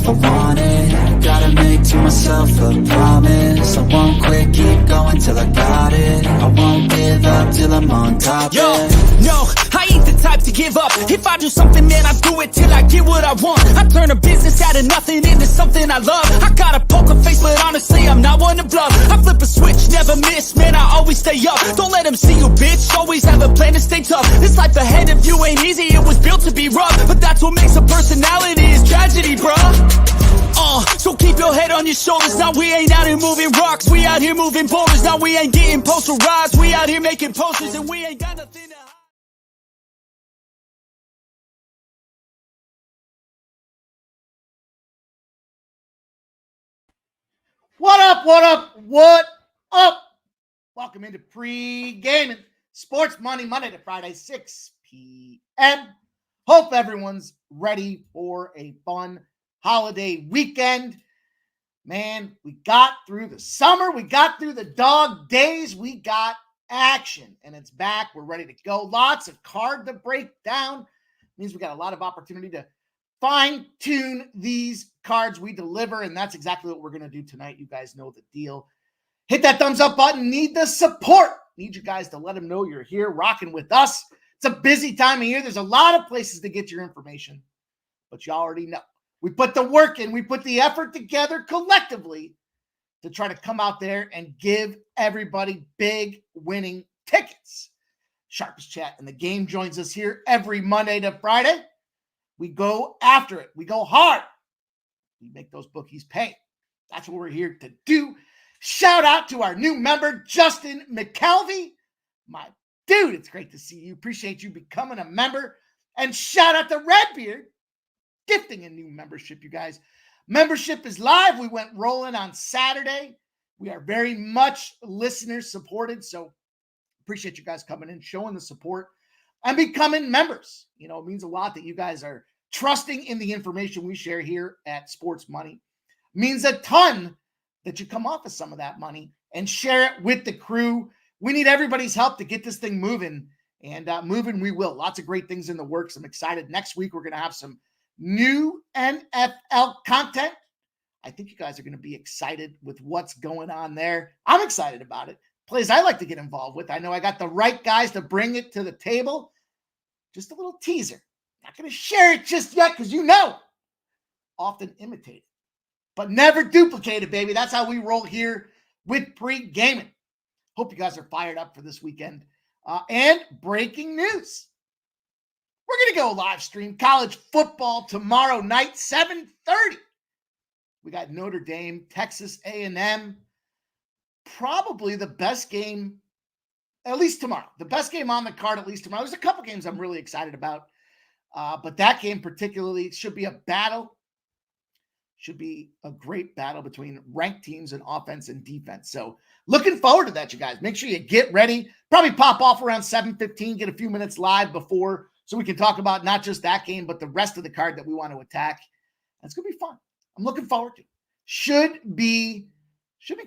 if I want it. Gotta make to myself a promise. I won't quit, keep going till I got it. I won't give up till I'm on top. Yo, no, I ain't the type to give up. If I do something, man, I do it till I get what I want. I turn a business out of nothing into something I love. I got a poker face, but honestly, I'm not one to bluff. I flip a switch, never miss, man, I always stay up. Don't let them see you, bitch, always have a plan to stay tough. This life ahead of you ain't easy, it was built to be rough. But that's what makes a personality, is tragedy, bruh. So keep your head on your shoulders. Now we ain't out here moving rocks, we out here moving boulders. Now we ain't getting posterized, we out here making posters, and we ain't got nothing to hide. What up, what up, what up? Welcome into Pregaming. Sports Money, Monday to Friday, 6 p.m. Hope everyone's ready for a fun holiday weekend. Man, we got through the summer. We got through the dog days. We got action, and it's back. We're ready to go. Lots of card to break down. Means we got a lot of opportunity to fine-tune these cards we deliver, and that's exactly what we're going to do tonight. You guys know the deal. Hit that thumbs up button. Need the support. Need you guys to let them know you're here rocking with us. It's a busy time of year. There's a lot of places to get your information, but you already know. We put the work in. We put the effort together collectively to try to come out there and give everybody big winning tickets. Sharpest Chat in the game joins us here every Monday to Friday. We go after it. We go hard. We make those bookies pay. That's what we're here to do. Shout out to our new member, Justin McKelvey. My dude, it's great to see you. Appreciate you becoming a member. And shout out to Redbeard, gifting a new membership, you guys. Membership is live. We went rolling on Saturday. We are very much listener supported. So appreciate you guys coming in, showing the support, and becoming members. You know, it means a lot that you guys are trusting in the information we share here at Sports Money. It means a ton that you come off of some of that money and share it with the crew. We need everybody's help to get this thing moving, and moving we will. Lots of great things in the works. I'm excited. Next week, we're going to have some new NFL content. I think you guys are going to be excited with what's going on there. I'm excited about it. Plays I like to get involved with. I know I got the right guys to bring it to the table. Just a little teaser. Not going to share it just yet because you know, often imitated, but never duplicated, baby. That's how we roll here with Pre-Gaming. Hope you guys are fired up for this weekend. And breaking news. We're going to go live stream college football tomorrow night, 7:30. We got Notre Dame, Texas A&M. Probably the best game, at least tomorrow. The best game on the card, at least tomorrow. There's a couple games I'm really excited about. But that game particularly should be a battle. Should be a great battle between ranked teams in offense and defense. So looking forward to that, you guys. Make sure you get ready. Probably pop off around 7:15, get a few minutes live before so we can talk about not just that game, but the rest of the card that we want to attack. It's going to be fun. I'm looking forward to it. Should be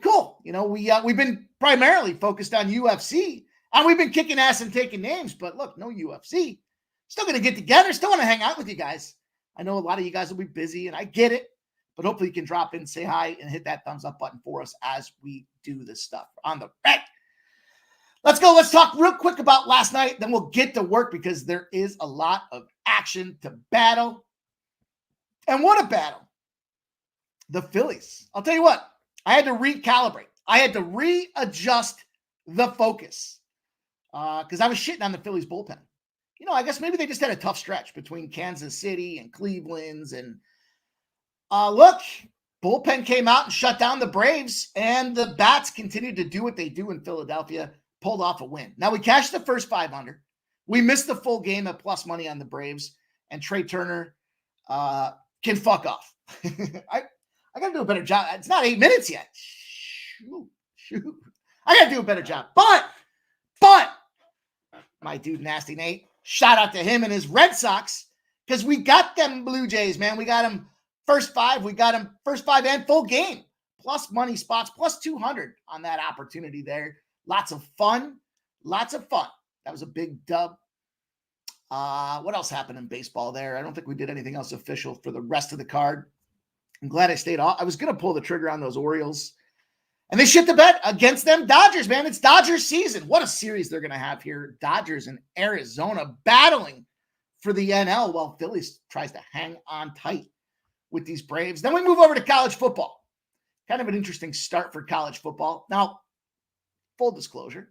cool. You know, we've been primarily focused on UFC, and we've been kicking ass and taking names, but look, no UFC. Still going to get together. Still want to hang out with you guys. I know a lot of you guys will be busy, and I get it, but hopefully you can drop in, say hi, and hit that thumbs up button for us as we do this stuff on the back. Let's go. Let's talk real quick about last night. Then we'll get to work because there is a lot of action to battle. And what a battle. The Phillies. I'll tell you what. I had to recalibrate. I had to readjust the focus because I was shitting on the Phillies bullpen. You know, I guess maybe they just had a tough stretch between Kansas City and Cleveland's. And look, bullpen came out and shut down the Braves, and the bats continued to do what they do in Philadelphia, pulled off a win. Now, we cashed the first 500. We missed the full game at plus money on the Braves, and Trey Turner can fuck off. I got to do a better job. It's not 8 minutes yet. Shoot. I got to do a better job. But my dude, Nasty Nate, shout out to him and his Red Sox because we got them Blue Jays, man. We got them first five. We got them first five and full game. Plus money spots, plus 200 on that opportunity there. Lots of fun. That was a big dub. What else happened in baseball there? I don't think we did anything else official for the rest of the card. I'm glad I stayed off. I was going to pull the trigger on those Orioles. And they shit the bed against them Dodgers, man. It's Dodgers season. What a series they're going to have here. Dodgers and Arizona battling for the NL while Phillies tries to hang on tight with these Braves. Then we move over to college football. Kind of an interesting start for college football. Now, full disclosure,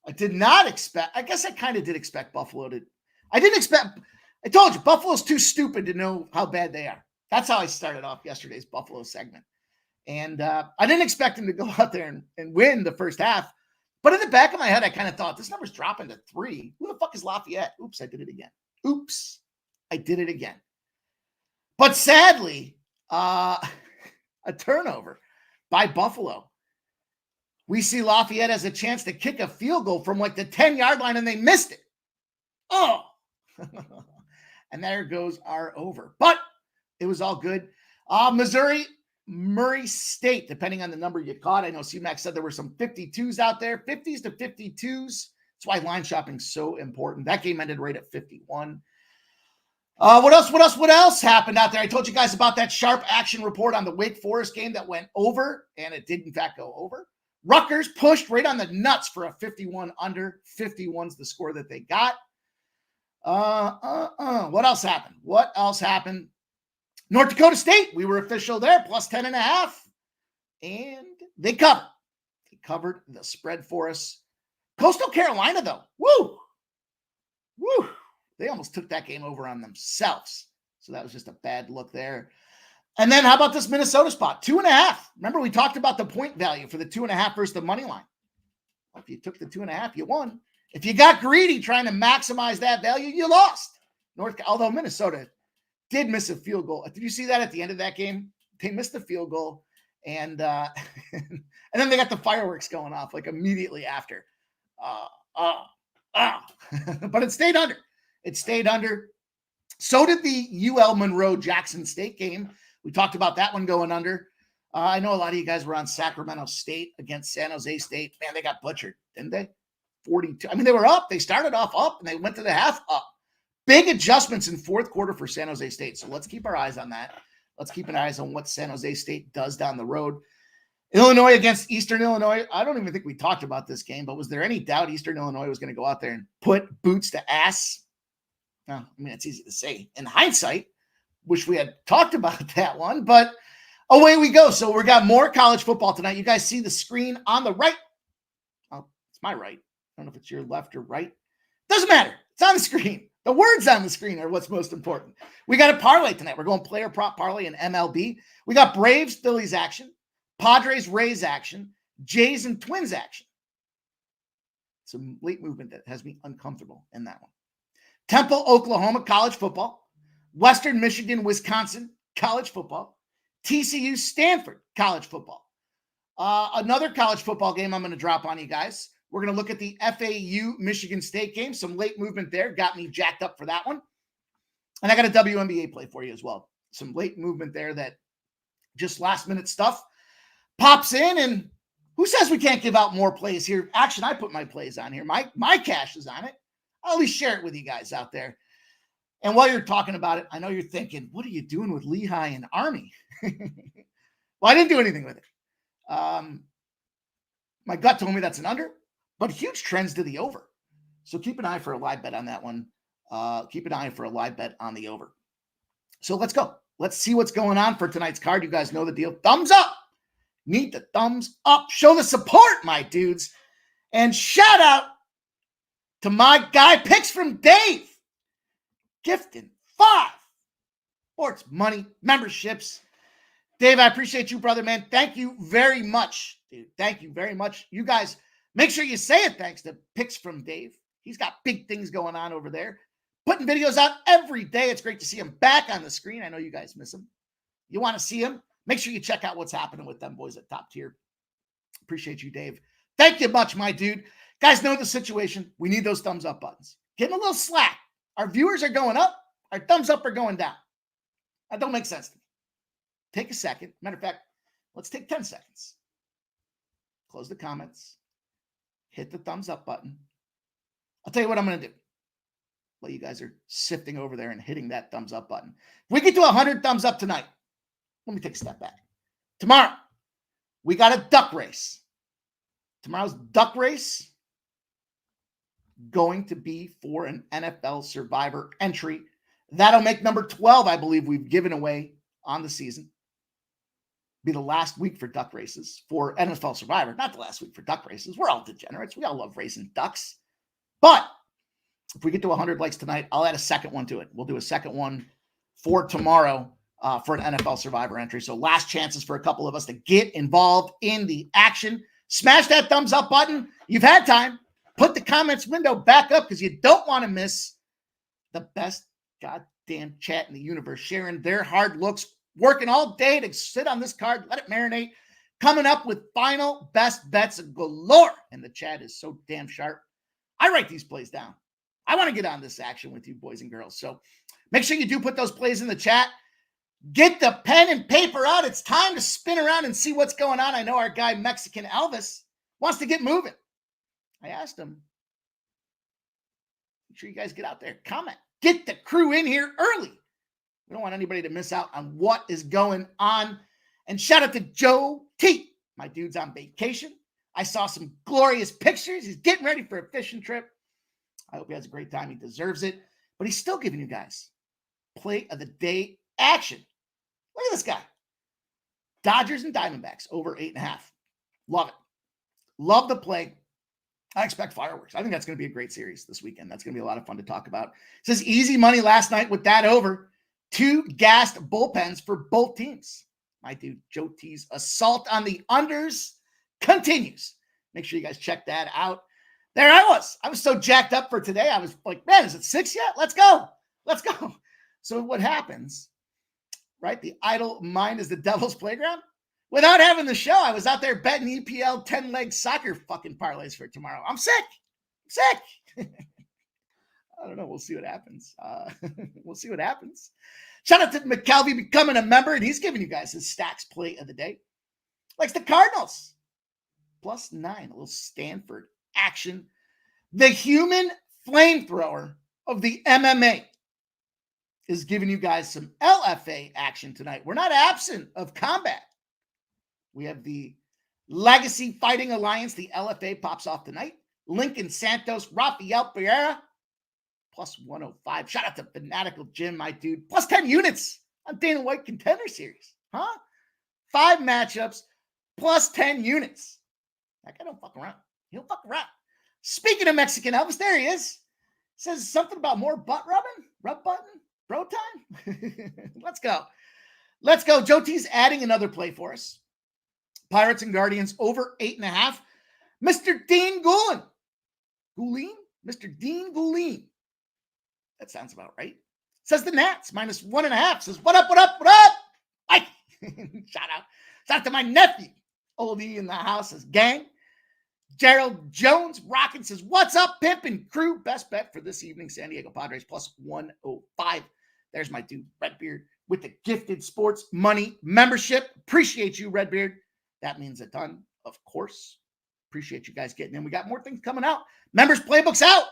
I did not expect, I guess I kind of did expect Buffalo to, I told you, Buffalo's too stupid to know how bad they are. That's how I started off yesterday's Buffalo segment. And I didn't expect him to go out there and win the first half. But in the back of my head, I kind of thought, this number's dropping to 3. Who the fuck is Lafayette? Oops, I did it again. Oops, I did it again. But sadly, a turnover by Buffalo. We see Lafayette has a chance to kick a field goal from like the 10-yard line, and they missed it. Oh, and there goes our over. But it was all good. Missouri, Murray State, depending on the number you caught. I know C-Mac said there were some 52s out there, 50s to 52s. That's why line shopping is so important. That game ended right at 51. What else happened out there? I told you guys about that sharp action report on the Wake Forest game that went over, and it did in fact go over. Rutgers pushed right on the nuts for a 51 under. 51's the score that they got. What else happened? North Dakota State, we were official there, plus 10.5. And they covered. They covered the spread for us. Coastal Carolina, though. Woo! They almost took that game over on themselves. So that was just a bad look there. And then how about this Minnesota spot? 2.5. Remember, we talked about the point value for the 2.5 versus the money line. Well, if you took the 2.5, you won. If you got greedy trying to maximize that value, you lost. Although Minnesota did miss a field goal. Did you see that at the end of that game? They missed the field goal, and and then they got the fireworks going off like immediately after. But it stayed under. It stayed under. So did the UL Monroe Jackson State game. We talked about that one going under. I know a lot of you guys were on Sacramento State against San Jose State. Man, they got butchered, didn't they? 42. I mean, they were up. They started off up, and they went to the half up. Big adjustments in fourth quarter for San Jose State. So let's keep our eyes on that. Let's keep an eye on what San Jose State does down the road. Illinois against Eastern Illinois. I don't even think we talked about this game, but was there any doubt Eastern Illinois was going to go out there and put boots to ass? No, I mean, it's easy to say. In hindsight, wish we had talked about that one, but away we go. So we got more college football tonight. You guys see the screen on the right. Oh, it's my right. I don't know if it's your left or right. Doesn't matter. It's on the screen. The words on the screen are what's most important. We got a parlay tonight. We're going player prop parlay in MLB. We got Braves, Phillies action, Padres, Rays action, Jays and Twins action. Some late movement that has me uncomfortable in that one. Temple, Oklahoma, college football. Western Michigan, Wisconsin, college football. TCU, Stanford, college football. Another college football game I'm going to drop on you guys. We're going to look at the FAU Michigan State game. Some late movement there. Got me jacked up for that one. And I got a WNBA play for you as well. Some late movement there that just last minute stuff pops in. And who says we can't give out more plays here? Action, I put my plays on here. My cash is on it. I'll at least share it with you guys out there. And while you're talking about it, I know you're thinking, what are you doing with Lehigh and Army? Well, I didn't do anything with it. My gut told me that's an under. But huge trends to the over. So keep an eye for a live bet on that one. Keep an eye for a live bet on the over. So let's go. Let's see what's going on for tonight's card. You guys know the deal. Thumbs up. Need the thumbs up. Show the support, my dudes. And shout out to my guy, Picks from Dave. Gifting 5 sports money memberships. Dave, I appreciate you, brother, man. Thank you very much, dude. Thank you very much. You guys, make sure you say it thanks to Picks from Dave. He's got big things going on over there. Putting videos out every day. It's great to see him back on the screen. I know you guys miss him. You want to see him? Make sure you check out what's happening with them boys at Top Tier. Appreciate you, Dave. Thank you much, my dude. Guys know the situation. We need those thumbs up buttons. Getting a little slack. Our viewers are going up. Our thumbs up are going down. That don't make sense to me. Take a second. Matter of fact, let's take 10 seconds. Close the comments. Hit the thumbs up button. I'll tell you what I'm going to do. While you guys are sifting over there and hitting that thumbs up button. If we get to 100 thumbs up tonight, let me take a step back. Tomorrow, we got a duck race. Tomorrow's duck race going to be for an NFL Survivor entry. That'll make number 12, I believe, we've given away on the season. Be the last week for duck races for NFL Survivor. Not the last week for duck races. We're all degenerates. We all love racing ducks. But if we get to 100 likes tonight, I'll add a second one to it. We'll do a second one for tomorrow for an NFL Survivor entry. So last chances for a couple of us to get involved in the action. Smash that thumbs up button. You've had time. Put the comments window back up because you don't want to miss the best goddamn chat in the universe. Sharing their hard looks, working all day to sit on this card, let it marinate, coming up with final best bets galore. And the chat is so damn sharp. I write these plays down. I want to get on this action with you boys and girls. So make sure you do put those plays in the chat. Get the pen and paper out. It's time to spin around and see what's going on. I know our guy Mexican Elvis wants to get moving. I asked him, make sure you guys get out there, comment, get the crew in here early. We don't want anybody to miss out on what is going on. And shout out to Joe T. My dude's on vacation. I saw some glorious pictures. He's getting ready for a fishing trip. I hope he has a great time. He deserves it. But he's still giving you guys play of the day action. Look at this guy. Dodgers and Diamondbacks over 8.5. Love it. Love the play. I expect fireworks. I think that's going to be a great series this weekend. That's going to be a lot of fun to talk about. It says easy money last night with that over. 2 gassed bullpens for both teams. My dude Joe T's assault on the unders continues. Make sure you guys check that out. There I was. I was so jacked up for today. I was like, man, is it 6 yet? Let's go. Let's go. So what happens, right? The idle mind is the devil's playground. Without having the show, I was out there betting EPL 10-leg soccer fucking parlays for tomorrow. I'm sick. I don't know. We'll see what happens. We'll see what happens. Shout out to McKelvey becoming a member, and he's giving you guys his stacks play of the day. Likes the Cardinals. +9, a little Stanford action. The human flamethrower of the MMA is giving you guys some LFA action tonight. We're not absent of combat. We have the Legacy Fighting Alliance. The LFA pops off tonight. Lincoln Santos, Rafael Pereira, +105. Shout out to Fanatical Jim, my dude. +10 units on Dana White Contender Series. Huh? 5 matchups, +10 units. That guy don't fuck around. He'll fuck around. Speaking of Mexican Elvis, there he is. Says something about more butt rubbing. Rub button. Bro time. Let's go. Let's go. Joe T's adding another play for us. Pirates and Guardians over 8.5. Mr. Dean Goulin. Mr. Dean Goulin. That sounds about right. Says the Nats -1.5. Says, what up? Mike. Shout out to my nephew. Oldie in the house says, gang. Gerald Jones rocking says, what's up, Pimp and crew? Best bet for this evening, San Diego Padres +105. There's my dude, Redbeard, with the Gifted Sports Money membership. Appreciate you, Redbeard. That means a ton, of course. Appreciate you guys getting in. We got more things coming out. Members Playbook's out.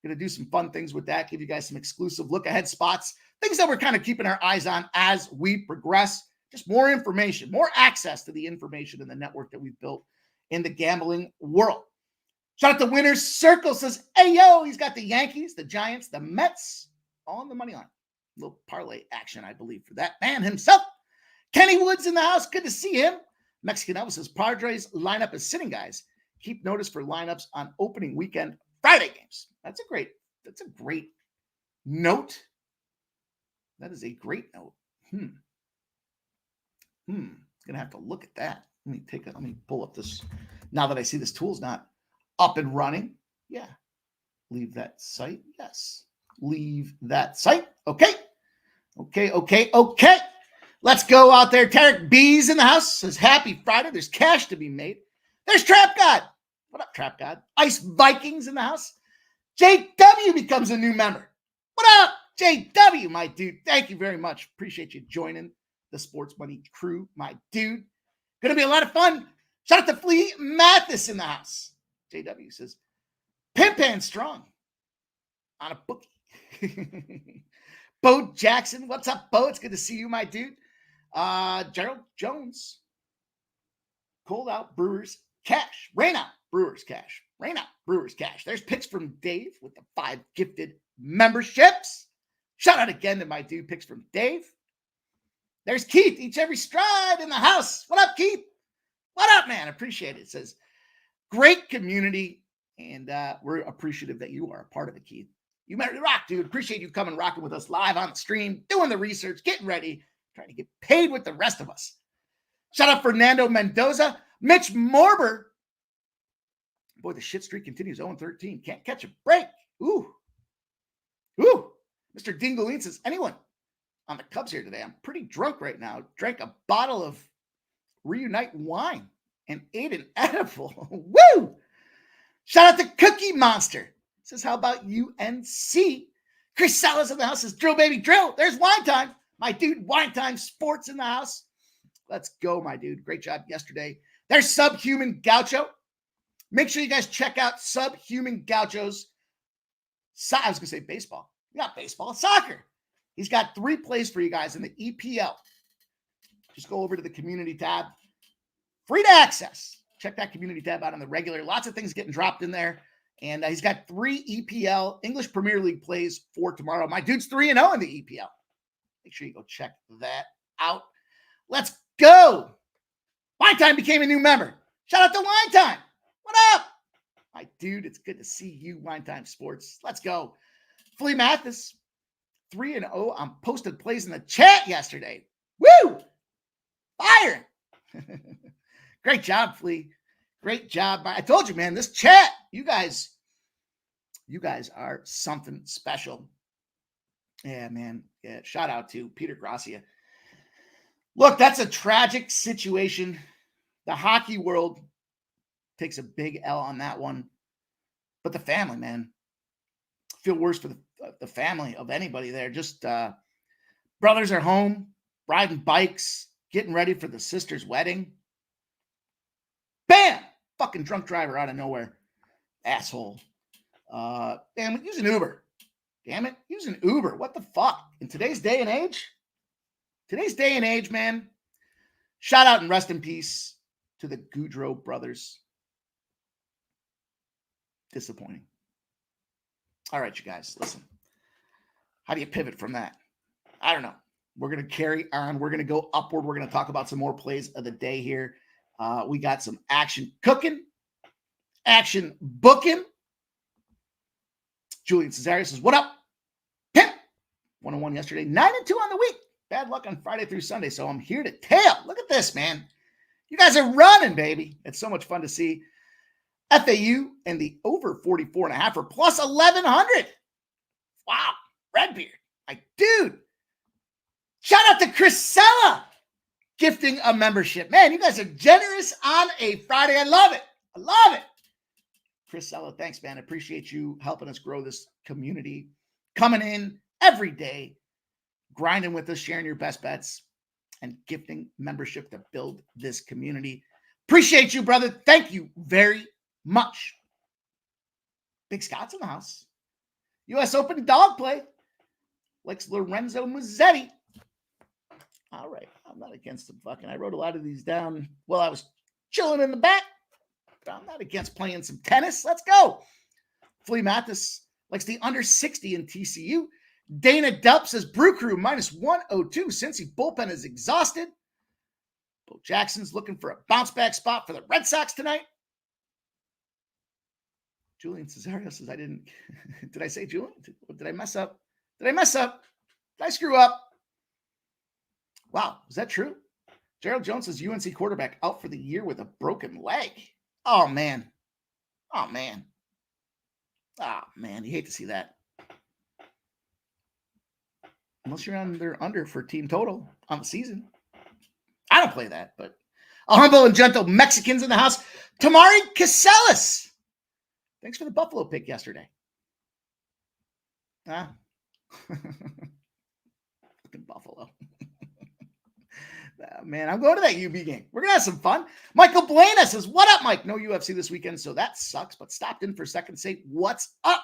Going to do some fun things with that. Give you guys some exclusive look-ahead spots. Things that we're kind of keeping our eyes on as we progress. Just more information, more access to the information in the network that we've built in the gambling world. Shout out to Winners Circle. Says, hey, yo, he's got the Yankees, the Giants, the Mets, all on the money line. A little parlay action, I believe, for that man himself. Kenny Woods in the house. Good to see him. Mexican Elvis says, Padres lineup is sitting, guys. Keep notice for lineups on opening weekend Friday games. That's a great note. That is a great note. Gonna have to look at that. Let me pull up this. Now that I see this tool's not up and running. Yeah. Leave that site. Yes. Leave that site. Okay. Let's go out there. Tarek B's in the house. Says, happy Friday. There's cash to be made. There's Trap God. What up, Trap God? Ice Vikings in the house. JW becomes a new member. What up, JW, my dude? Thank you very much. Appreciate you joining the Sports Money crew, my dude. Going to be a lot of fun. Shout out to Flea Mathis in the house. JW says, Pimpan strong on a bookie. Bo Jackson. What's up, Bo? It's good to see you, my dude. Gerald Jones called out Brewers cash. Rain out Brewers cash. Rain out Brewers cash. There's picks from Dave with the 5 gifted memberships. Shout out again to my dude, picks from Dave. There's Keith, each every stride in the house. What up, Keith? What up, man? Appreciate it. It says, great community, and we're appreciative that you are a part of it, Keith. You better rock, dude. Appreciate you coming rocking with us live on the stream, doing the research, getting ready, trying to get paid with the rest of us. Shout out Fernando Mendoza. Mitch Morber. Boy, the shit streak continues. 0-13. Can't catch a break. Ooh. Mr. Dingoline says, anyone on the Cubs here today? I'm pretty drunk right now. Drank a bottle of Reunite wine and ate an edible. Woo! Shout out to Cookie Monster. Says, how about UNC? Chris Salas in the house says, drill, baby, drill. There's Wine Time. My dude, Wine Time Sports in the house. Let's go, my dude. Great job yesterday. There's Subhuman Gaucho. Make sure you guys check out Subhuman Gaucho's. I was going to say baseball. Not baseball, soccer. He's got 3 plays for you guys in the EPL. Just go over to the community tab. Free to access. Check that community tab out on the regular. Lots of things getting dropped in there. And he's got 3 EPL, English Premier League plays for tomorrow. My dude's 3-0 in the EPL. Make sure you go check that out. Let's go. Wine Time became a new member. Shout out to Wine Time. What up? My dude, it's good to see you, Wine Time Sports. Let's go. Flea Mathis, 3-0 on posted plays in the chat yesterday. Woo! Fire! Great job, Flea. Great job. I told you, man, this chat, you guys are something special. Yeah, man. Yeah, shout out to Peter Gracia. Look, that's a tragic situation. The hockey world takes a big L on that one. But the family, man, feel worse for the family of anybody there. Just brothers are home, riding bikes, getting ready for the sister's wedding. Bam! Fucking drunk driver out of nowhere. Asshole. Damn it, use an Uber. Damn it, use an Uber. What the fuck? In today's day and age, man, shout out and rest in peace to the Goudreau brothers. Disappointing. All right, you guys, listen. How do you pivot from that? I don't know. We're going to carry on. We're going to go upward. We're going to talk about some more plays of the day here. We got some action cooking, action booking. Julian Cesario says, what up? Pimp. 1-1 yesterday, 9-2 on the week. Bad luck on Friday through Sunday, so I'm here to tail. Look at this, man. You guys are running, baby. It's so much fun to see. FAU and the over 44.5 for plus 1,100. Wow. Redbeard. My dude. Shout out to Chrisella gifting a membership. Man, you guys are generous on a Friday. I love it. I love it. Chrisella, thanks, man. I appreciate you helping us grow this community. Coming in every day, grinding with us, sharing your best bets, and gifting membership to build this community. Appreciate you, brother. Thank you very much. Big Scott's in the house. U.S. Open dog play. Likes Lorenzo Mazzetti. All right. I'm not against the fucking. I wrote a lot of these down while I was chilling in the back. But I'm not against playing some tennis. Let's go. Flea Mathis likes the under 60 in TCU. Dana Dupp says Brew Crew minus 102 since he bullpen is exhausted. Bo Jackson's looking for a bounce back spot for the Red Sox tonight. Julian Cesario says, I didn't. Did I say Julian? Did I mess up? Did I screw up? Wow. Was that true? Gerald Jones says UNC quarterback out for the year with a broken leg. Oh, man. Oh, man. You hate to see that. Unless you're on their under for team total on the season. I don't play that, but a humble and gentle Mexicans in the house. Tamari Casellas. Thanks for the Buffalo pick yesterday. Fucking Buffalo. Man, I'm going to that UB game. We're going to have some fun. Michael Blana says, what up, Mike? No UFC this weekend, so that sucks, but stopped in for a second to say, what's up?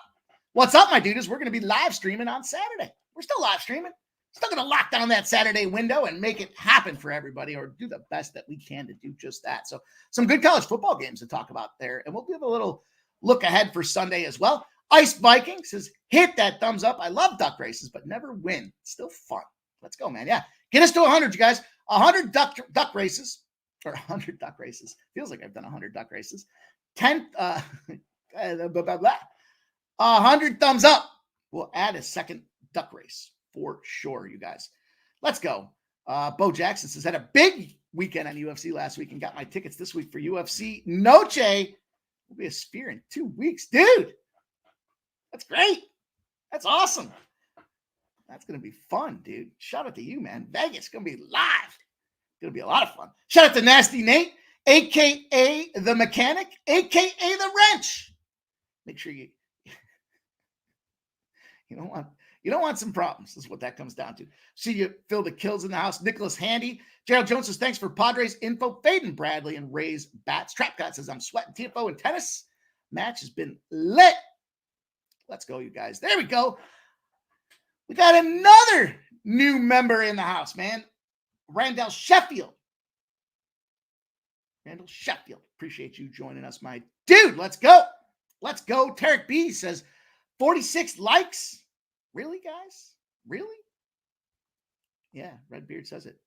What's up, my dude, is we're going to be live streaming on Saturday. We're still live streaming. Still going to lock down that Saturday window and make it happen for everybody, or do the best that we can to do just that. So some good college football games to talk about there. And we'll give a little look ahead for Sunday as well. Ice Viking says, hit that thumbs up. I love duck races, but never win. It's still fun. Let's go, man. Yeah. Get us to 100, you guys. 100 duck races, or 100 duck races. Feels like I've done 100 duck races. 10, 100 thumbs up. We'll add a second duck race for sure, you guys. Let's go. Bo Jackson says, had a big weekend on UFC last week and got my tickets this week for UFC Noche. Will be a Sphere in 2 weeks. Dude, that's great. That's awesome. That's going to be fun, dude. Shout out to you, man. Vegas, going to be live. It's going to be a lot of fun. Shout out to Nasty Nate, a.k.a. The Mechanic, a.k.a. The Wrench. Make sure you don't want some problems, is what that comes down to. See you, Phil the Kills in the house. Nicholas Handy. Gerald Jones says, thanks for Padres info. Faden Bradley and Ray's bats. Trap God says, I'm sweating TFO and tennis. Match has been lit. Let's go, you guys. There we go. We got another new member in the house, man. Randall Sheffield. Appreciate you joining us, my dude. Let's go. Let's go. Tarek B says, 46 likes. Really, guys? Really? Yeah, Redbeard says it.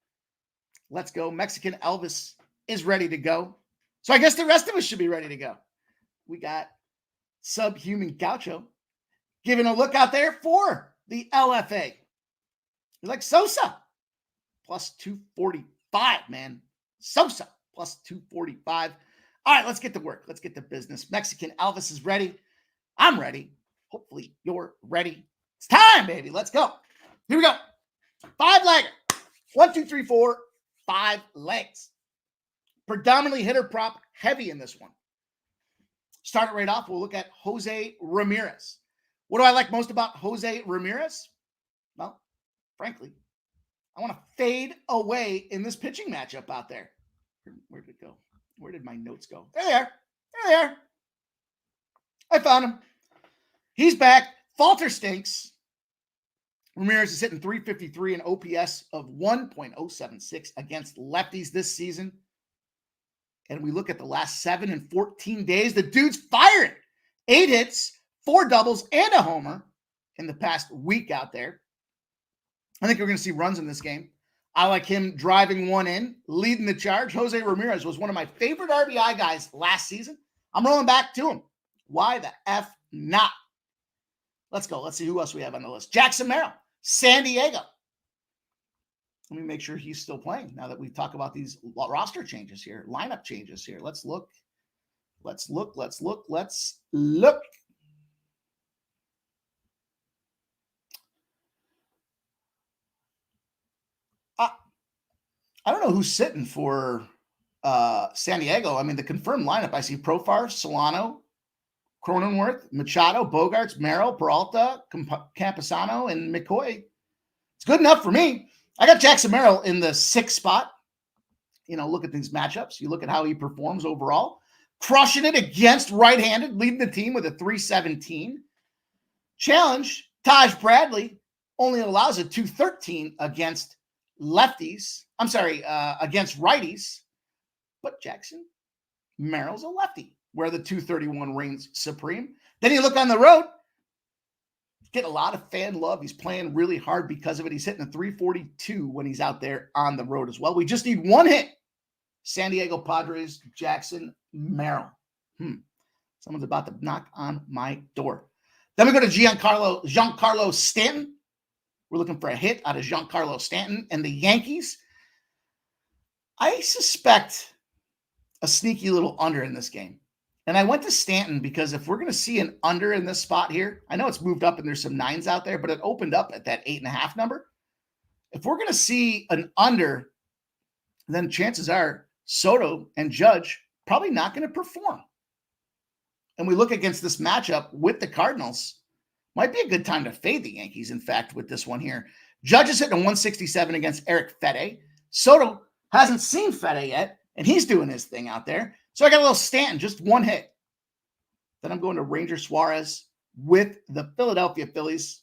Let's go. Mexican Elvis is ready to go. So I guess the rest of us should be ready to go. We got Subhuman Gaucho giving a look out there for the LFA. You like Sosa? Plus 245, man. Sosa plus 245. All right, let's get to work. Let's get to business. Mexican Elvis is ready. I'm ready. Hopefully you're ready. It's time, baby. Let's go. Here we go. 5-legger. 1, 2, 3, 4. 5 legs. Predominantly hitter prop heavy in this one. Start it right off. We'll look at Jose Ramirez. What do I like most about Jose Ramirez? Well, frankly, I want to fade away in this pitching matchup out there. Where did it go? Where did my notes go? There they are. There they are. I found him. He's back. Falter stinks. Ramirez is hitting 353 and OPS of 1.076 against lefties this season. And we look at the last 7 and 14 days. The dude's firing. 8 hits, 4 doubles, and a homer in the past week out there. I think we're going to see runs in this game. I like him driving one in, leading the charge. Jose Ramirez was one of my favorite RBI guys last season. I'm rolling back to him. Why the F not? Let's go. Let's see who else we have on the list. Jackson Merrill, San Diego. Let me make sure he's still playing now that we talk about these roster changes here, lineup changes here. Let's look. Let's look. I don't know who's sitting for San Diego. I mean, the confirmed lineup, I see Profar, Solano, Cronenworth, Machado, Bogarts, Merrill, Peralta, Camposano, and McCoy. It's good enough for me. I got Jackson Merrill in the 6th spot. You know, look at these matchups. You look at how he performs overall. Crushing it against right-handed, leading the team with a 317. Challenge, Taj Bradley only allows a 213 against lefties. Against righties. But Jackson Merrill's a lefty, where the 231 reigns supreme. Then you look on the road, get a lot of fan love. He's playing really hard because of it. He's hitting a 342 when he's out there on the road as well. We just need one hit. San Diego Padres, Jackson Merrill. Someone's about to knock on my door. Then we go to Giancarlo Stanton. We're looking for a hit out of Giancarlo Stanton and the Yankees. I suspect a sneaky little under in this game. And I went to Stanton because if we're going to see an under in this spot here, I know it's moved up and there's some 9s out there, but it opened up at that 8.5 number. If we're going to see an under, then chances are Soto and Judge probably not going to perform. And we look against this matchup with the Cardinals, might be a good time to fade the Yankees, in fact, with this one here. Judge is hitting a 167 against Eric Fede. Soto hasn't seen Fede yet, and he's doing his thing out there. So I got a little Stanton, just one hit. Then I'm going to Ranger Suarez with the Philadelphia Phillies.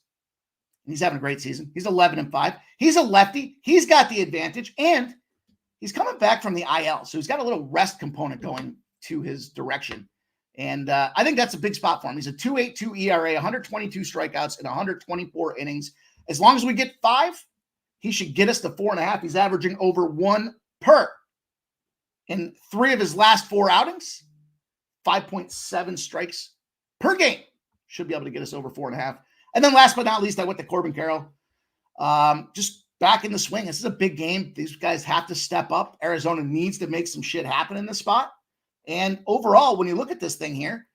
He's having a great season. He's 11-5. He's a lefty. He's got the advantage, and he's coming back from the IL. So he's got a little rest component going to his direction. And I think that's a big spot for him. He's a 2.82 ERA, 122 strikeouts, and 124 innings. As long as we get 5, he should get us to 4.5. He's averaging over 1 per. In 3 of his last 4 outings, 5.7 strikes per game. Should be able to get us over 4.5. And then last but not least, I went to Corbin Carroll. Just back in the swing. This is a big game. These guys have to step up. Arizona needs to make some shit happen in this spot. And overall, when you look at this thing here,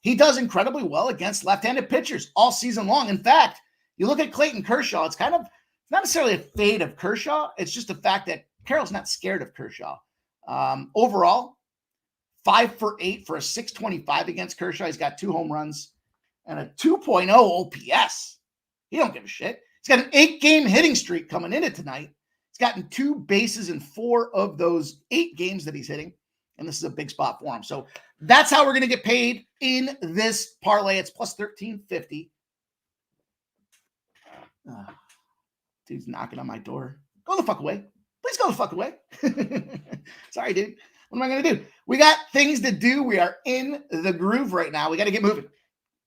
he does incredibly well against left-handed pitchers all season long. In fact, you look at Clayton Kershaw, it's not necessarily a fade of Kershaw. It's just the fact that Carroll's not scared of Kershaw. Overall, 5 for 8 for a 625 against Kershaw. He's got 2 home runs and a 2.0 OPS. He don't give a shit. He's got an 8-game hitting streak coming into tonight. He's gotten 2 bases in 4 of those 8 games that he's hitting. And this is a big spot for him. So that's how we're going to get paid in this parlay. It's plus 1350. Dude's knocking on my door. Go the fuck away. Please go the fuck away. Sorry, dude. What am I going to do? We got things to do. We are in the groove right now. We got to get moving.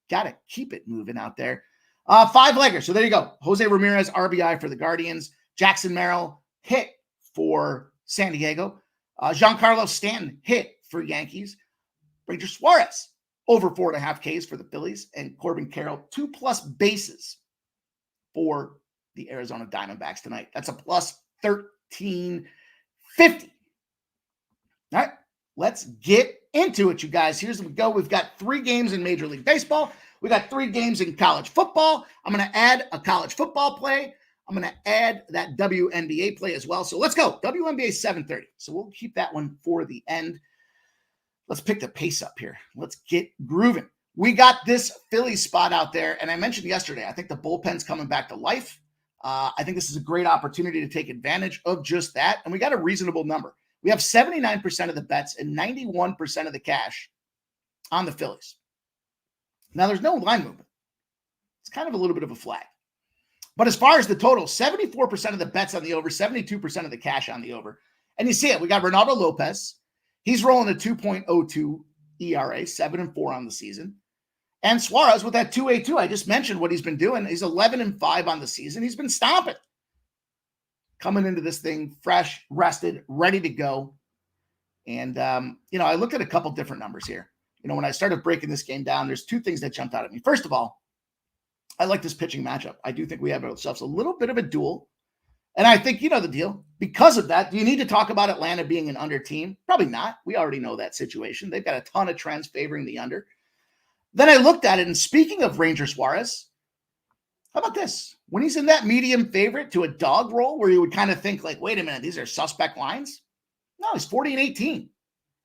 Got to keep it moving out there. 5-legger. So there you go. Jose Ramirez, RBI for the Guardians. Jackson Merrill, hit for San Diego. Giancarlo Stanton, hit for Yankees. Ranger Suarez, over 4.5 Ks for the Phillies. And Corbin Carroll, 2+ bases for the Arizona Diamondbacks tonight. That's a plus 1350. All right, let's get into it, you guys. Here's what we go. We've got 3 games in Major League Baseball. We got 3 games in college football. I'm going to add a college football play. I'm going to add that WNBA play as well. So let's go. WNBA 7:30. So we'll keep that one for the end. Let's pick the pace up here. Let's get grooving. We got this Phillies spot out there. And I mentioned yesterday, I think the bullpen's coming back to life. I think this is a great opportunity to take advantage of just that. And we got a reasonable number. We have 79% of the bets and 91% of the cash on the Phillies. Now, there's no line movement. It's kind of a little bit of a flag. But as far as the total, 74% of the bets on the over, 72% of the cash on the over. And you see it. We got Ronaldo Lopez. He's rolling a 2.02 ERA, 7-4 on the season. And Suarez with that 2.82. I just mentioned what he's been doing. He's 11-5 on the season. He's been stomping. Coming into this thing fresh, rested, ready to go. And, I looked at a couple different numbers here. When I started breaking this game down, there's 2 things that jumped out at me. First of all, I like this pitching matchup. I do think we have ourselves a little bit of a duel. And I think you know the deal. Because of that, do you need to talk about Atlanta being an under team? Probably not. We already know that situation. They've got a ton of trends favoring the under. Then I looked at it, and speaking of Ranger Suarez, how about this? When he's in that medium favorite to a dog roll where you would kind of think like, wait a minute, these are suspect lines. No, he's 40-18.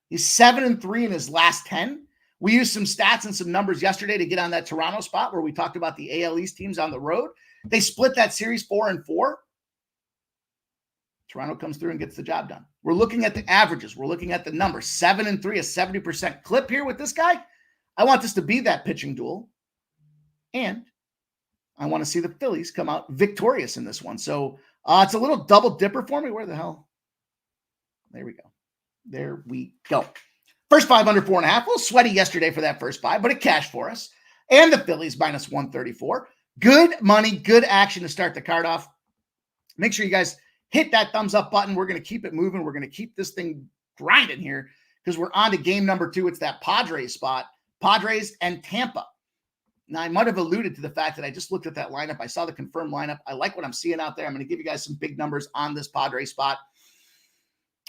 He's 7-3 in his last 10. We used some stats and some numbers yesterday to get on that Toronto spot where we talked about the AL East teams on the road. They split that series 4-4. Toronto comes through and gets the job done. We're looking at the averages. We're looking at the numbers. 7-3, a 70% clip here with this guy. I want this to be that pitching duel. And I want to see the Phillies come out victorious in this one. So it's a little double dipper for me. Where the hell? There we go. There we go. First 5 under 4.5. A little sweaty yesterday for that first 5, but it cashed for us. And the Phillies minus 134. Good money, good action to start the card off. Make sure you guys hit that thumbs up button. We're going to keep it moving. We're going to keep this thing grinding here because we're on to game number 2. It's that Padres spot. Padres and Tampa. Now, I might have alluded to the fact that I just looked at that lineup. I saw the confirmed lineup. I like what I'm seeing out there. I'm going to give you guys some big numbers on this Padres spot.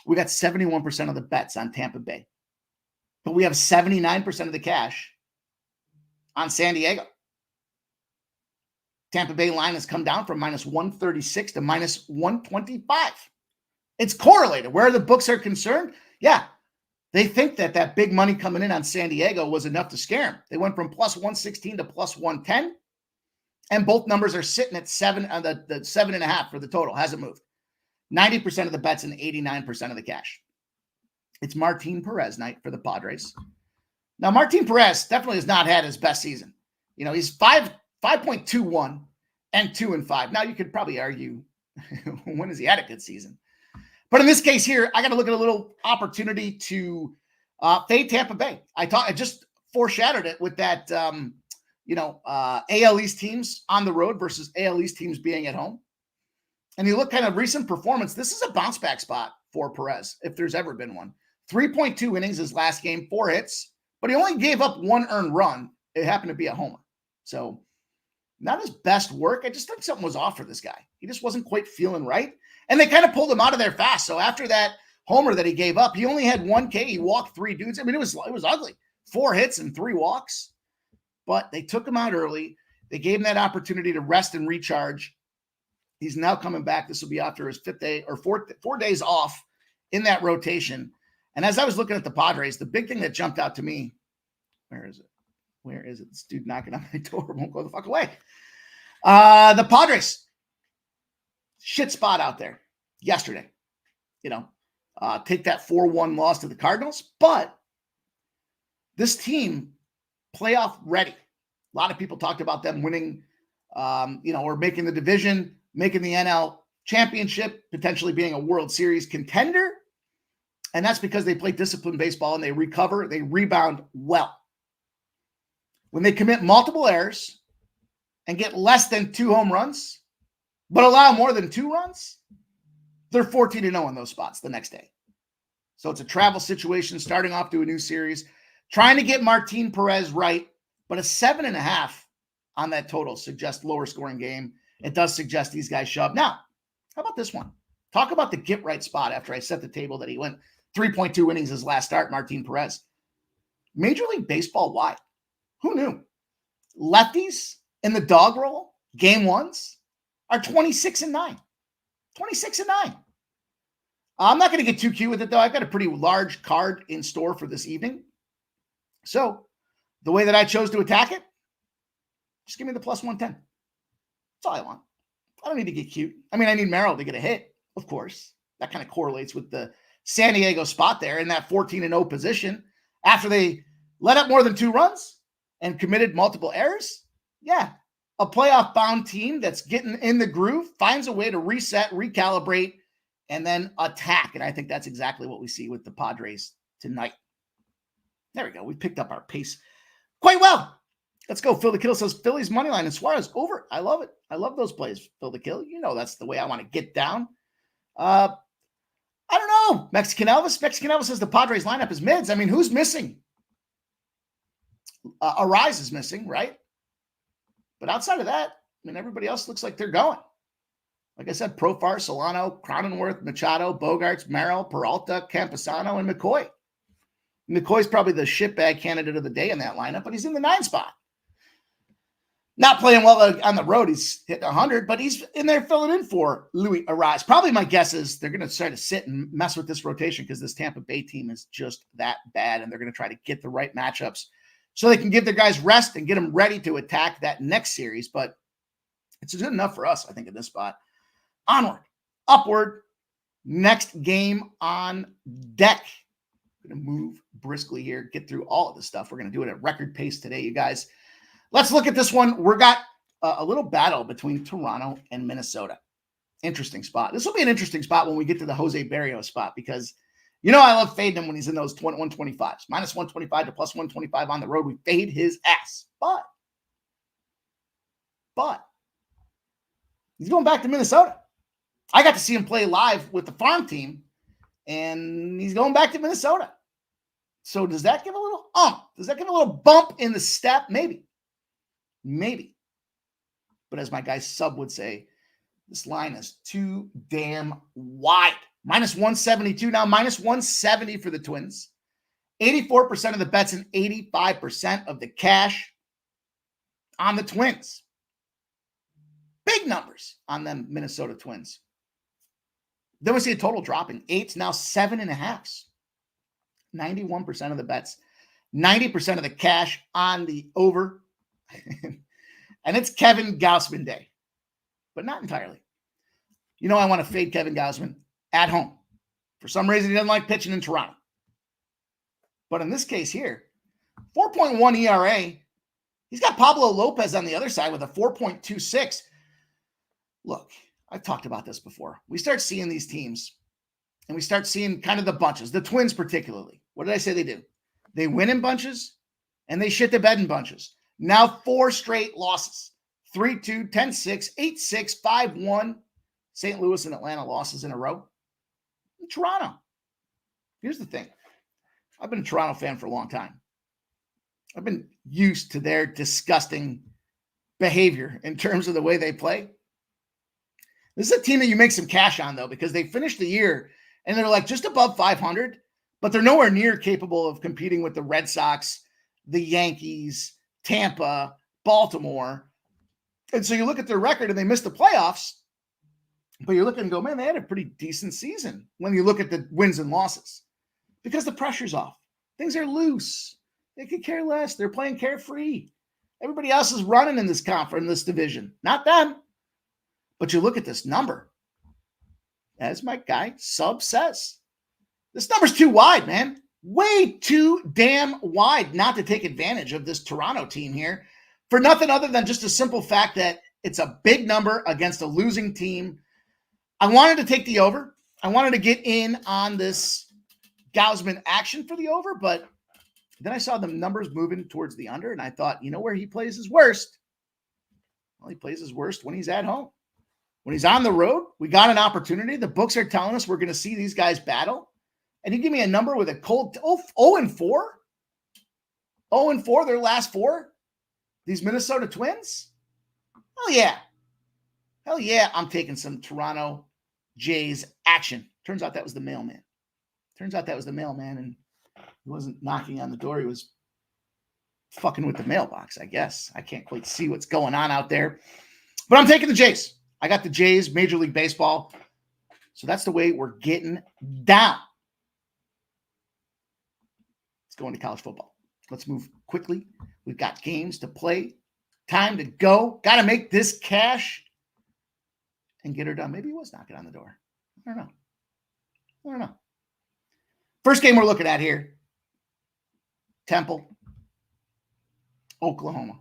We got 71% of the bets on Tampa Bay. But we have 79% of the cash on San Diego. Tampa Bay line has come down from minus 136 to minus 125. It's correlated. Where the books are concerned, yeah, they think that big money coming in on San Diego was enough to scare them. They went from plus 116 to plus 110, and both numbers are sitting at 7 on the 7.5 for the total. Hasn't moved. 90% of the bets and 89% of the cash. It's Martin Perez night for the Padres. Now, Martin Perez definitely has not had his best season. He's 5.21 and 2-5. Now you could probably argue, when has he had a good season? But in this case here, I got to look at a little opportunity to fade Tampa Bay. I just foreshadowed it with that, AL East teams on the road versus AL East teams being at home. And you look kind of recent performance. This is a bounce back spot for Perez, if there's ever been one. 3.2 innings his last game, 4 hits, but he only gave up 1 earned run. It happened to be a homer. So not his best work. I just think something was off for this guy. He just wasn't quite feeling right. And they kind of pulled him out of there fast. So after that homer that he gave up, he only had 1 K. He walked 3 dudes. I mean, it was ugly. 4 hits and 3 walks. But they took him out early. They gave him that opportunity to rest and recharge. He's now coming back. This will be after his 5th day or 4 days off in that rotation. And as I was looking at the Padres, the big thing that jumped out to me, where is it? This dude knocking on my door won't go the fuck away. The Padres, shit spot out there yesterday. Take that 4-1 loss to the Cardinals. But this team, playoff ready. A lot of people talked about them winning, or making the division, making the NL championship, potentially being a World Series contender. And that's because they play disciplined baseball and they recover, they rebound well. When they commit multiple errors and get less than 2 home runs, but allow more than 2 runs, they're 14-0 in those spots the next day. So it's a travel situation, starting off to a new series, trying to get Martin Perez right, but a 7.5 on that total suggests lower scoring game. It does suggest these guys shove. Now, how about this one? Talk about the get right spot after I set the table that he went 3.2 innings his last start, Martin Perez. Major League Baseball wide. Who knew? Lefties in the dog roll, game ones, are 26-9. 26-9. I'm not going to get too cute with it, though. I've got a pretty large card in store for this evening. So the way that I chose to attack it, just give me the plus 110. That's all I want. I don't need to get cute. I mean, I need Merrill to get a hit, of course. That kind of correlates with the San Diego spot there in that 14-0 position. After they let up more than 2 runs and committed multiple errors, yeah, a playoff-bound team that's getting in the groove finds a way to reset, recalibrate, and then attack. And I think that's exactly what we see with the Padres tonight. There we go. We picked up our pace quite well. Let's go. Phil the Kill says Phillies money line and Suarez over. I love it. I love those plays. Phil the Kill. That's the way I want to get down. I don't know. Mexican Elvis. Mexican Elvis says the Padres lineup is mids. I mean, who's missing? Arise is missing, right? But outside of that, everybody else looks like they're going. Like I said, Profar, Solano, Cronenworth, Machado, Bogarts, Merrill, Peralta, Camposano, and McCoy. McCoy's probably the shitbag candidate of the day in that lineup, but he's in the 9 spot. Not playing well on the road. He's hitting 100, but he's in there filling in for Luis Arise. Probably my guess is they're going to try to sit and mess with this rotation because this Tampa Bay team is just that bad, and they're going to try to get the right matchups so they can give their guys rest and get them ready to attack that next series. But it's good enough for us, I think, in this spot. Onward, upward, next game on deck. I'm going to move briskly here, get through all of this stuff. We're going to do it at record pace today, you guys. Let's look at this one. We've got a little battle between Toronto and Minnesota. Interesting spot. This will be an interesting spot when we get to the Jose Barrios spot because, I love fading him when he's in those 125s. Minus 125 to plus 125 on the road. We fade his ass. But he's going back to Minnesota. I got to see him play live with the farm team, and he's going back to Minnesota. So does that give a little Does that give a little bump in the step? Maybe. But as my guy Sub would say, this line is too damn wide. Minus 172 now, minus 170 for the Twins. 84% of the bets and 85% of the cash on the Twins. Big numbers on them Minnesota Twins. Then we see a total dropping. 8's now 7.5. 91% of the bets. 90% of the cash on the over. And it's Kevin Gausman day. But not entirely. I want to fade Kevin Gausman at home. For some reason, he doesn't like pitching in Toronto. But in this case here, 4.1 ERA. He's got Pablo Lopez on the other side with a 4.26. Look, I've talked about this before. We start seeing these teams and we start seeing kind of the bunches, the Twins particularly. What did I say they do? They win in bunches and they shit the bed in bunches. Now 4 straight losses. 3-2, 10-6, 8-6, 5-1. St. Louis and Atlanta losses in a row. And Toronto. Here's the thing. I've been a Toronto fan for a long time. I've been used to their disgusting behavior in terms of the way they play. This is a team that you make some cash on, though, because they finished the year and they're like just above 500, but they're nowhere near capable of competing with the Red Sox, the Yankees, Tampa, Baltimore. And so you look at their record and they missed the playoffs, but you're looking and go, man, they had a pretty decent season when you look at the wins and losses because the pressure's off. Things are loose. They could care less. They're playing carefree. Everybody else is running in this conference, in this division, not them. But you look at this number, as my guy Sub says, this number's too wide, man. Way too damn wide not to take advantage of this Toronto team here for nothing other than just a simple fact that it's a big number against a losing team. I wanted to take the over. I wanted to get in on this Gausman action for the over, but then I saw the numbers moving towards the under, and I thought, you know where he plays his worst? Well, he plays his worst when he's at home. When he's on the road, we got an opportunity. The books are telling us we're going to see these guys battle. And you give me a number with a cold 0-4? 0-4, their last 4? These Minnesota Twins? Hell yeah. Hell yeah, I'm taking some Toronto Jays action. Turns out that was the mailman. And he wasn't knocking on the door. He was fucking with the mailbox, I guess. I can't quite see what's going on out there. But I'm taking the Jays. I got the Jays, Major League Baseball. So that's the way we're getting down. Let's go into college football. Let's move quickly. We've got games to play. Time to go. Got to make this cash and get her done. Maybe he was knocking on the door. I don't know. First game we're looking at here. Temple, Oklahoma.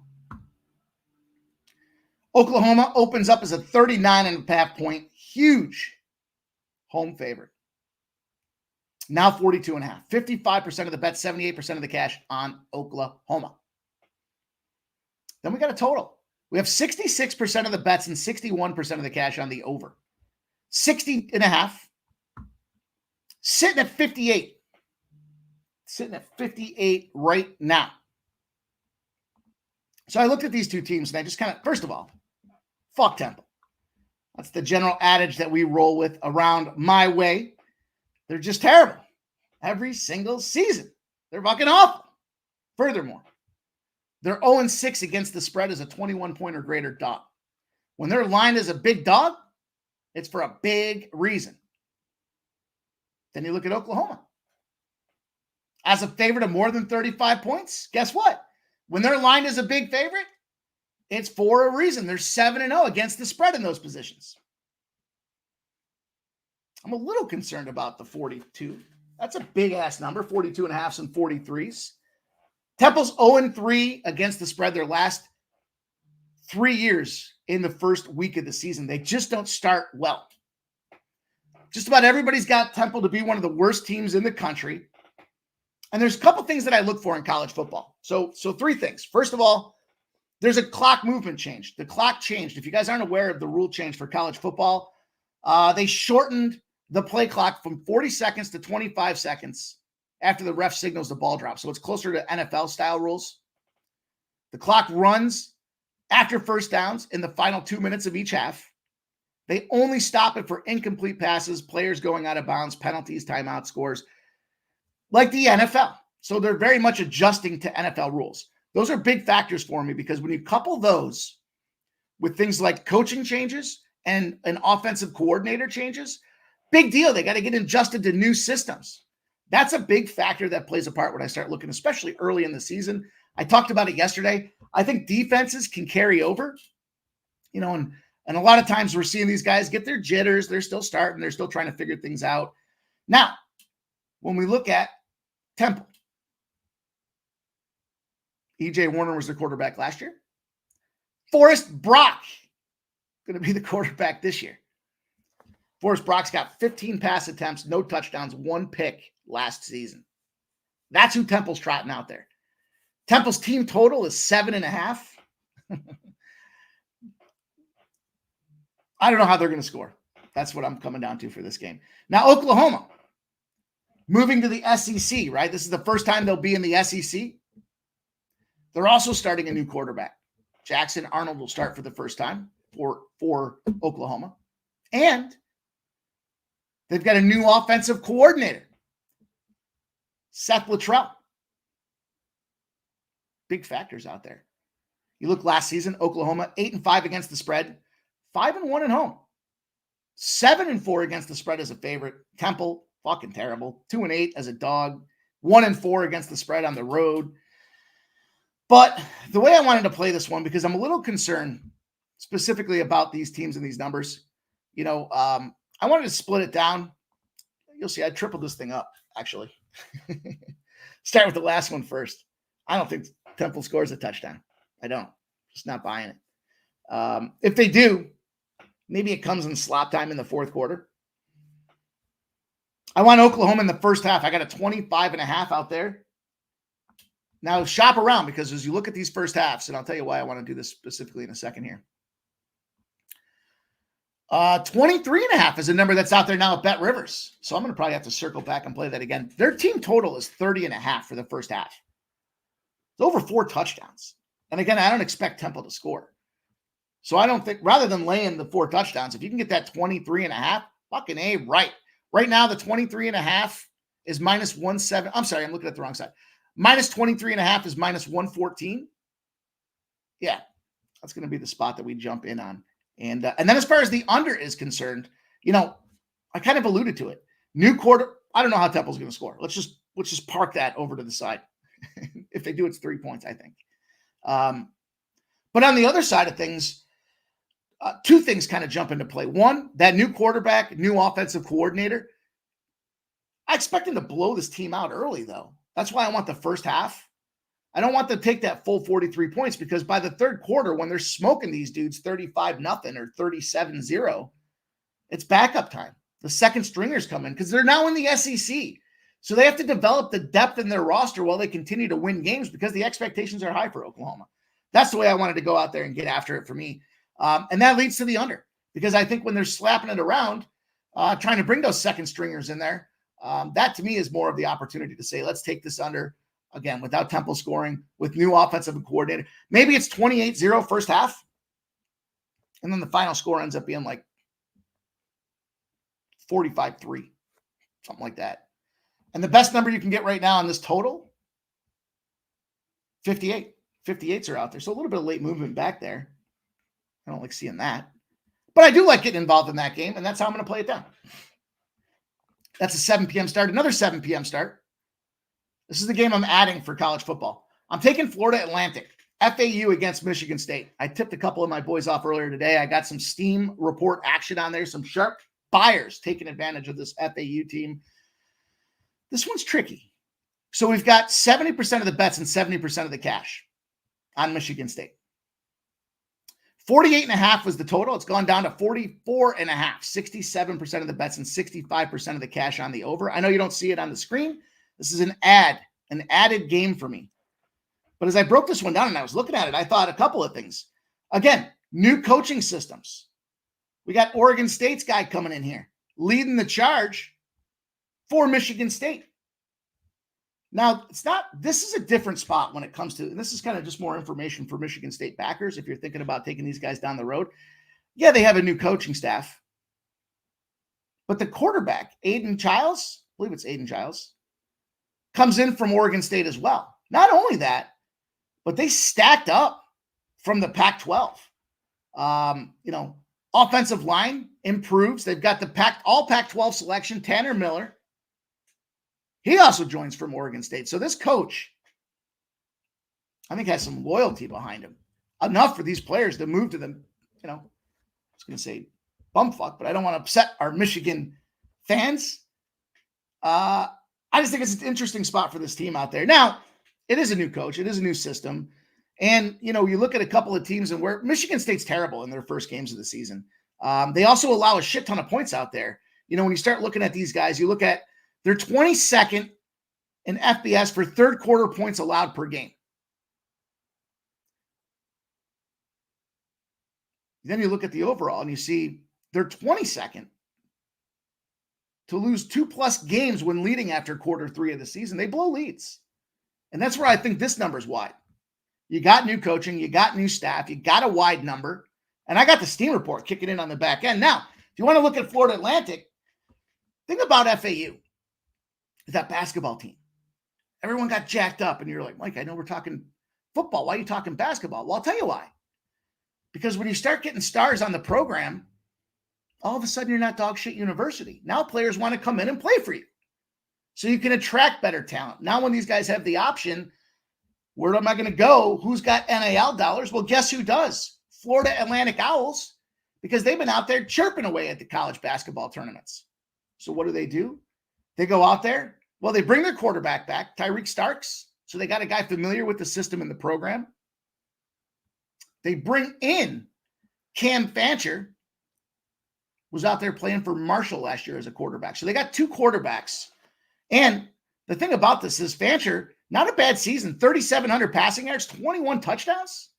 Oklahoma opens up as a 39.5 point, huge home favorite. Now 42.5. 55% of the bet, 78% of the cash on Oklahoma. Then we got a total. We have 66% of the bets and 61% of the cash on the over. 60.5. Sitting at 58. Sitting at 58 right now. So I looked at these two teams and I just kind of, first of all, fuck Temple. That's the general adage that we roll with around my way. They're just terrible. Every single season. They're fucking awful. Furthermore, they're 0-6 against the spread as a 21-point or greater dog. When they're lined as a big dog, it's for a big reason. Then you look at Oklahoma. As a favorite of more than 35 points, guess what? When they're lined as a big favorite, it's for a reason. They're 7-0 against the spread in those positions. I'm a little concerned about the 42. That's a big-ass number, 42.5s and 43s. Temple's 0-3 against the spread their last 3 years in the first week of the season. They just don't start well. Just about everybody's got Temple to be one of the worst teams in the country. And there's a couple things that I look for in college football. So 3 things. First of all, there's a clock movement change. The clock changed. If you guys aren't aware of the rule change for college football, they shortened the play clock from 40 seconds to 25 seconds after the ref signals the ball drop. So it's closer to NFL-style rules. The clock runs after first downs in the final 2 minutes of each half. They only stop it for incomplete passes, players going out of bounds, penalties, timeout, scores, like the NFL. So they're very much adjusting to NFL rules. Those are big factors for me because when you couple those with things like coaching changes and an offensive coordinator changes, big deal. They got to get adjusted to new systems. That's a big factor that plays a part when I start looking, especially early in the season. I talked about it yesterday. I think defenses can carry over, and a lot of times we're seeing these guys get their jitters. They're still starting. They're still trying to figure things out. Now, when we look at Temple, E.J. Warner was the quarterback last year. Forrest Brock going to be the quarterback this year. Forrest Brock's got 15 pass attempts, no touchdowns, 1 pick last season. That's who Temple's trotting out there. Temple's team total is 7.5. I don't know how they're going to score. That's what I'm coming down to for this game. Now, Oklahoma, moving to the SEC, right? This is the first time they'll be in the SEC. They're also starting a new quarterback. Jackson Arnold will start for the first time for Oklahoma. And they've got a new offensive coordinator, Seth Luttrell. Big factors out there. You look last season, Oklahoma 8-5 against the spread, 5-1 at home, 7-4 against the spread as a favorite. Temple, fucking terrible, 2-8 as a dog, 1-4 against the spread on the road. But the way I wanted to play this one, because I'm a little concerned specifically about these teams and these numbers, I wanted to split it down. You'll see I tripled this thing up, actually. Start with the last one first. I don't think Temple scores a touchdown. I don't. Just not buying it. If they do, maybe it comes in slop time in the fourth quarter. I want Oklahoma in the first half. I got a 25.5 out there. Now shop around, because as you look at these first halves, and I'll tell you why I want to do this specifically in a second here. 23.5 is a number that's out there now at Bet Rivers. So I'm going to probably have to circle back and play that again. Their team total is 30.5 for the first half. It's over 4 touchdowns. And again, I don't expect Temple to score. So I don't think, rather than laying the 4 touchdowns, if you can get that 23.5, fucking A, right. Right now, the 23.5 is minus 170. I'm sorry, I'm looking at the wrong side. Minus 23.5 is minus 114. Yeah, that's going to be the spot that we jump in on. And then as far as the under is concerned, I kind of alluded to it. New quarter, I don't know how Temple's going to score. Let's just park that over to the side. If they do, it's 3 points, I think. But on the other side of things, 2 things kind of jump into play. One, that new quarterback, new offensive coordinator. I expect him to blow this team out early, though. That's why I want the first half. I don't want to take that full 43 points, because by the third quarter, when they're smoking these dudes 35-0 or 37-0, it's backup time. The second stringers come in because they're now in the SEC. So they have to develop the depth in their roster while they continue to win games, because the expectations are high for Oklahoma. That's the way I wanted to go out there and get after it for me. And that leads to the under, because I think when they're slapping it around, trying to bring those second stringers in there, that to me is more of the opportunity to say, let's take this under, again, without Temple scoring, with new offensive coordinator. Maybe it's 28-0 first half, and then the final score ends up being like 45-3, something like that. And the best number you can get right now on this total, 58. 58s are out there. So a little bit of late movement back there. I don't like seeing that. But I do like getting involved in that game, and that's how I'm going to play it down. That's a 7 p.m. start. Another 7 p.m. start. This is the game I'm adding for college football. I'm taking Florida Atlantic, FAU against Michigan State. I tipped a couple of my boys off earlier today. I got some Steam report action on there, some sharp buyers taking advantage of this FAU team. This one's tricky. So we've got 70% of the bets and 70% of the cash on Michigan State. 48.5 was the total. It's gone down to 44.5. 67% of the bets and 65% of the cash on the over. I know you don't see it on the screen. This is an added game for me. But as I broke this one down and I was looking at it, I thought a couple of things. Again, new coaching systems. We got Oregon State's guy coming in here, leading the charge for Michigan State. Now, this is a different spot when it comes to, and this is kind of just more information for Michigan State backers. If you're thinking about taking these guys down the road, yeah, they have a new coaching staff, but the quarterback, Aiden Childs, I believe it's Aiden Childs, comes in from Oregon State as well. Not only that, but they stacked up from the Pac-12. Offensive line improves. They've got the all Pac-12 selection, Tanner Miller. He also joins from Oregon State. So this coach, I think, has some loyalty behind him. Enough for these players to move to them, I was going to say bumfuck, but I don't want to upset our Michigan fans. I just think it's an interesting spot for this team out there. Now, it is a new coach. It is a new system. And, you look at a couple of teams and where Michigan State's terrible in their first games of the season. They also allow a shit ton of points out there. When you start looking at these guys, you look at they're 22nd in FBS for third quarter points allowed per game. Then you look at the overall and you see they're 22nd to lose 2+ games when leading after quarter 3 of the season. They blow leads. And that's where I think this number's wide. You got new coaching, you got new staff, you got a wide number. And I got the Steam report kicking in on the back end. Now, if you want to look at Florida Atlantic, think about FAU, that basketball team. Everyone got jacked up, and you're like, Mike, I know we're talking football. Why are you talking basketball? Well, I'll tell you why. Because when you start getting stars on the program, all of a sudden you're not dog shit university. Now players want to come in and play for you. So you can attract better talent. Now when these guys have the option, where am I going to go? Who's got NIL dollars? Well, guess who does? Florida Atlantic Owls, because they've been out there chirping away at the college basketball tournaments. So what do? They go out there. Well, they bring their quarterback back, Tyreek Starks. So they got a guy familiar with the system and the program. They bring in Cam Fancher, was out there playing for Marshall last year as a quarterback. So they got 2 quarterbacks. And the thing about this is Fancher, not a bad season, 3,700 passing yards, 21 touchdowns.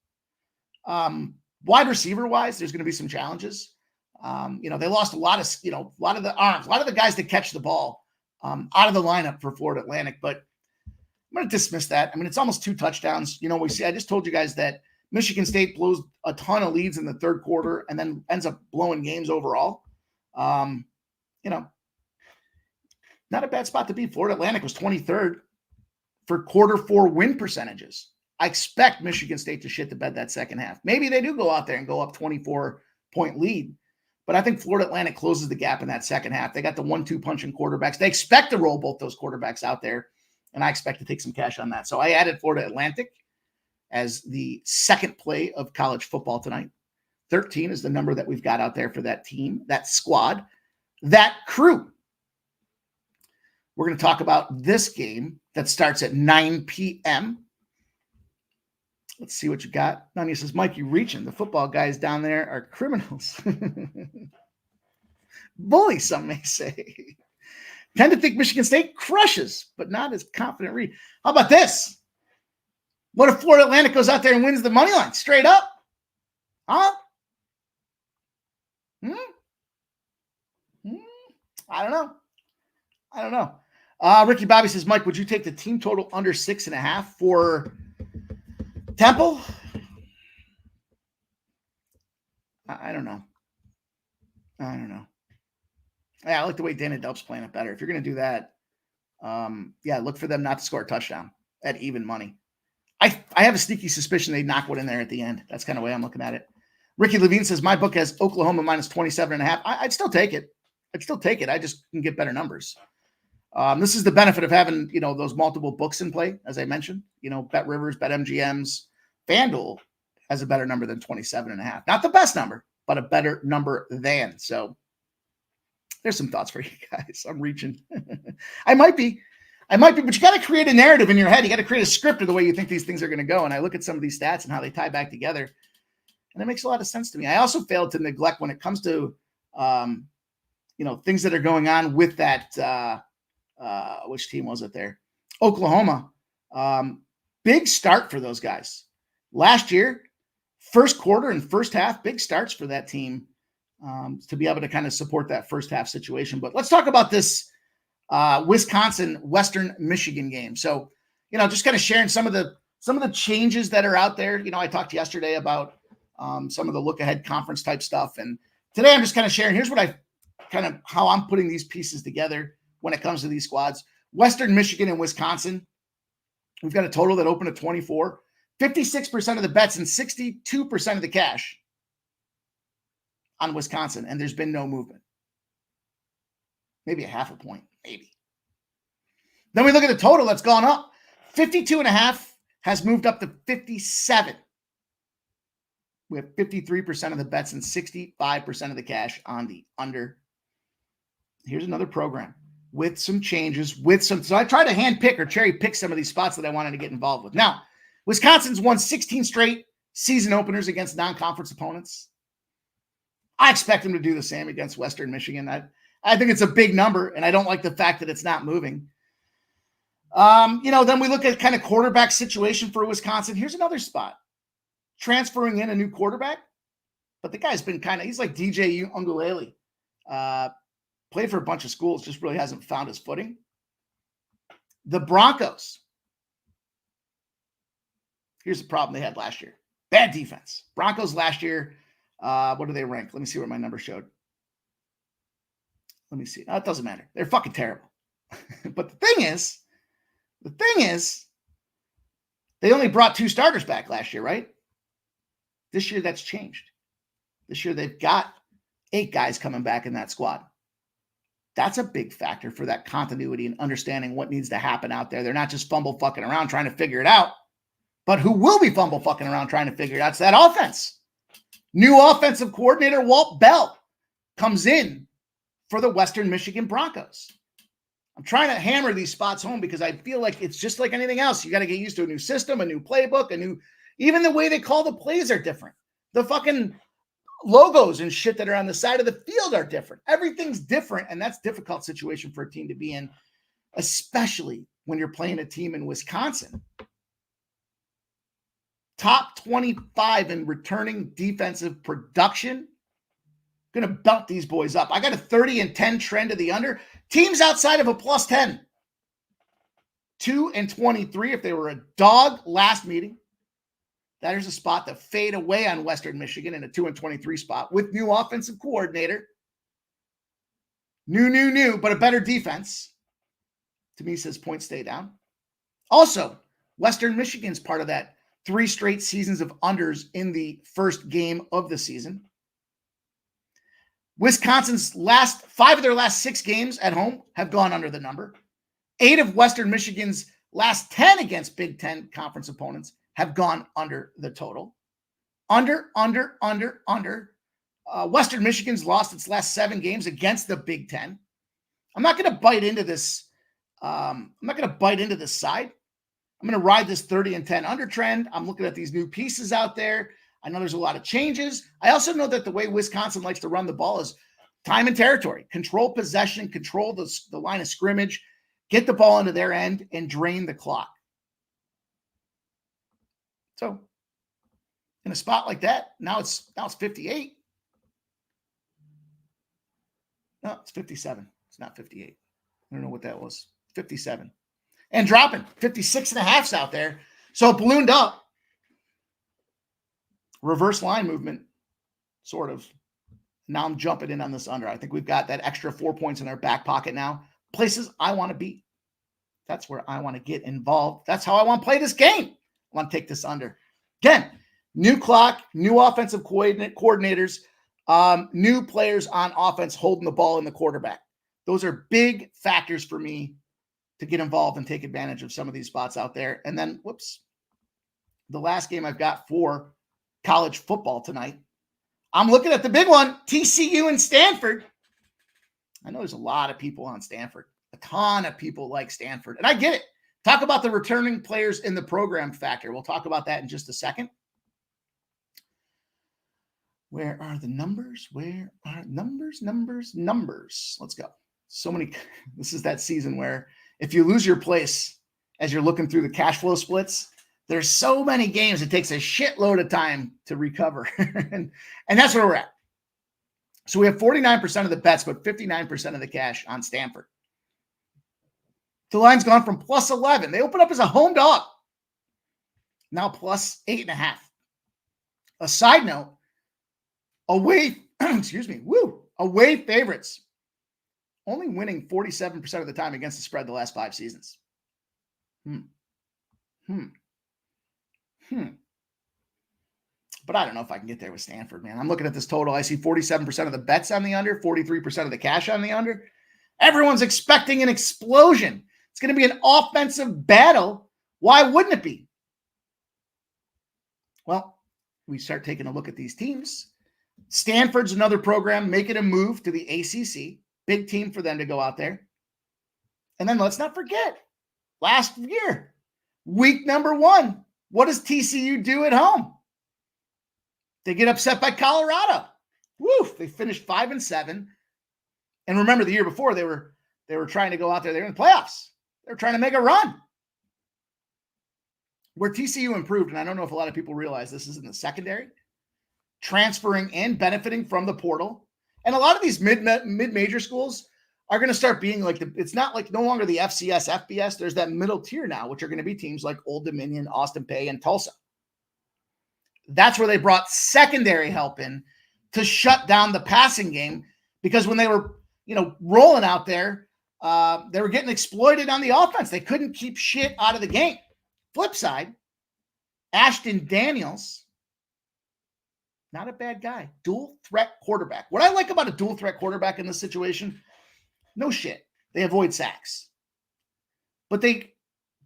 Wide receiver wise, there's going to be some challenges. They lost a lot of the arms, a lot of the guys that catch the ball out of the lineup for Florida Atlantic, but I'm going to dismiss that. I mean, it's almost 2 touchdowns. I just told you guys that Michigan State blows a ton of leads in the third quarter and then ends up blowing games overall. Not a bad spot to be. Florida Atlantic was 23rd for quarter 4 win percentages. I expect Michigan State to shit the bed that second half. Maybe they do go out there and go up 24-point lead, but I think Florida Atlantic closes the gap in that second half. They got the 1-2 punching quarterbacks. They expect to roll both those quarterbacks out there, and I expect to take some cash on that. So I added Florida Atlantic as the second play of college football tonight. 13 is the number that we've got out there for that team, that squad, that crew. We're going to talk about this game that starts at 9 p.m. Let's see what you got. Nani says, Mike, you reaching. The football guys down there are criminals. Bully, some may say. Tend to think Michigan State crushes, but not as confident read. How about this? What if Florida Atlantic goes out there and wins the money line straight up? Huh? I don't know. Ricky Bobby says, Mike, would you take the team total under 6.5 for Temple? I don't know. Yeah, I like the way Dana Delp's playing it better. If you're going to do that, look for them not to score a touchdown at even money. I have a sneaky suspicion they knock one in there at the end. That's kind of the way I'm looking at it. Ricky Levine says, my book has Oklahoma minus 27.5. I'd still take it. I just can get better numbers. This is the benefit of having, those multiple books in play, as I mentioned. Bet Rivers, Bet MGMs, FanDuel has a better number than 27.5. Not the best number, but a better number than. So there's some thoughts for you guys. I'm reaching. I might be, but you got to create a narrative in your head. You got to create a script of the way you think these things are going to go. And I look at some of these stats and how they tie back together, and it makes a lot of sense to me. I also failed to neglect when it comes to, things that are going on with that. Which team was it there? Oklahoma. Big start for those guys. Last year, first quarter and first half, big starts for that team to be able to kind of support that first half situation. But let's talk about this Wisconsin Western Michigan game. So, just kind of sharing some of the changes that are out there. I talked yesterday about some of the look ahead conference type stuff. And today I'm just kind of sharing, here's what how I'm putting these pieces together when it comes to these squads. Western Michigan and Wisconsin, we've got a total that opened at 24, 56% of the bets and 62% of the cash on Wisconsin. And there's been no movement. Maybe a half a point, maybe. Then we look at the total that's gone up. 52.5 has moved up to 57. We have 53% of the bets and 65% of the cash on the under. Here's another program with some changes, so I try to hand pick or cherry pick some of these spots that I wanted to get involved with. Now, Wisconsin's won 16 straight season openers against non-conference opponents. I expect them to do the same against Western Michigan. I think it's a big number, and I don't like the fact that it's not moving. Then we look at kind of quarterback situation for Wisconsin. Here's another spot. Transferring in a new quarterback, but the guy's been he's like DJ Ungulele. Played for a bunch of schools, just really hasn't found his footing. The Broncos. Here's the problem they had last year. Bad defense. Broncos last year, what do they rank? Let me see what my number showed. Let me see. No, it doesn't matter. They're fucking terrible. But the thing is, they only brought 2 starters back last year, right? This year, that's changed. This year, they've got 8 guys coming back in that squad. That's a big factor for that continuity and understanding what needs to happen out there. They're not just fumble fucking around trying to figure it out, but who will be fumble fucking around trying to figure it out? It's that offense. New offensive coordinator Walt Bell comes in for the Western Michigan Broncos. I'm trying to hammer these spots home because I feel like it's just like anything else. You got to get used to a new system, a new playbook, even the way they call the plays are different. The fucking logos and shit that are on the side of the field are different. Everything's different, and that's a difficult situation for a team to be in, especially when you're playing a team in Wisconsin. Top 25 in returning defensive production. Going to belt these boys up. I got a 30-10 trend to the under. Teams outside of a plus 10. 2-23 if they were a dog last meeting. That is a spot to fade away on Western Michigan in a 2-23 spot with new offensive coordinator. New, but a better defense. To me, says points stay down. Also, Western Michigan's part of that 3 straight seasons of unders in the first game of the season. Wisconsin's 5 of their last 6 games at home have gone under the number. 8 of Western Michigan's last 10 against Big Ten conference opponents have gone under the total. Under. Western Michigan's lost its last 7 games against the Big Ten. I'm not going to bite into this. I'm not going to bite into this side. I'm going to ride this 30-10 under trend. I'm looking at these new pieces out there. I know there's a lot of changes. I also know that the way Wisconsin likes to run the ball is time and territory. Control possession, control the line of scrimmage, get the ball into their end, and drain the clock. So, in a spot like that, now it's 58. No, it's 57. It's not 58. I don't know what that was. 57. And dropping 56.5s out there. So it ballooned up. Reverse line movement, sort of. Now I'm jumping in on this under. I think we've got that extra 4 points in our back pocket now. Places I want to be. That's where I want to get involved. That's how I want to play this game. I want to take this under. Again, new clock, new offensive coordinators, new players on offense holding the ball in the quarterback. Those are big factors for me to get involved and take advantage of some of these spots out there. And then, the last game I've got for college football tonight, I'm looking at the big one, TCU and Stanford. I know there's a lot of people on Stanford. A ton of people like Stanford. And I get it. Talk about the returning players in the program factor. We'll talk about that in just a second. Where are the numbers? Where are numbers? Let's go. So many. This is that season where if you lose your place as you're looking through the cash flow splits, there's so many games. It takes a shitload of time to recover. and that's where we're at. So we have 49% of the bets, but 59% of the cash on Stanford. The line's gone from plus 11. They open up as a home dog. Now plus 8.5. A side note, away favorites only winning 47% of the time against the spread the last 5 seasons. But I don't know if I can get there with Stanford, man. I'm looking at this total. I see 47% of the bets on the under, 43% of the cash on the under. Everyone's expecting an explosion. It's going to be an offensive battle. Why wouldn't it be? Well, we start taking a look at these teams. Stanford's another program making a move to the ACC. Big team for them to go out there. And then let's not forget, last year, week number 1, What does TCU do at home? They get upset by Colorado. Woo! They finished 5-7. And remember, the year before they were trying to go out there. They were in the playoffs. They were trying to make a run. Where TCU improved, and I don't know if a lot of people realize this, is in the secondary, transferring and benefiting from the portal. And a lot of these mid-major schools are going to start being like it's not like no longer the FCS, FBS. There's that middle tier now, which are going to be teams like Old Dominion, Austin Peay, and Tulsa. That's where they brought secondary help in to shut down the passing game, because when they were, rolling out there, they were getting exploited on the offense. They couldn't keep shit out of the game. Flip side, Ashton Daniels, not a bad guy. Dual threat quarterback. What I like about a dual threat quarterback in this situation, no shit. They avoid sacks. But they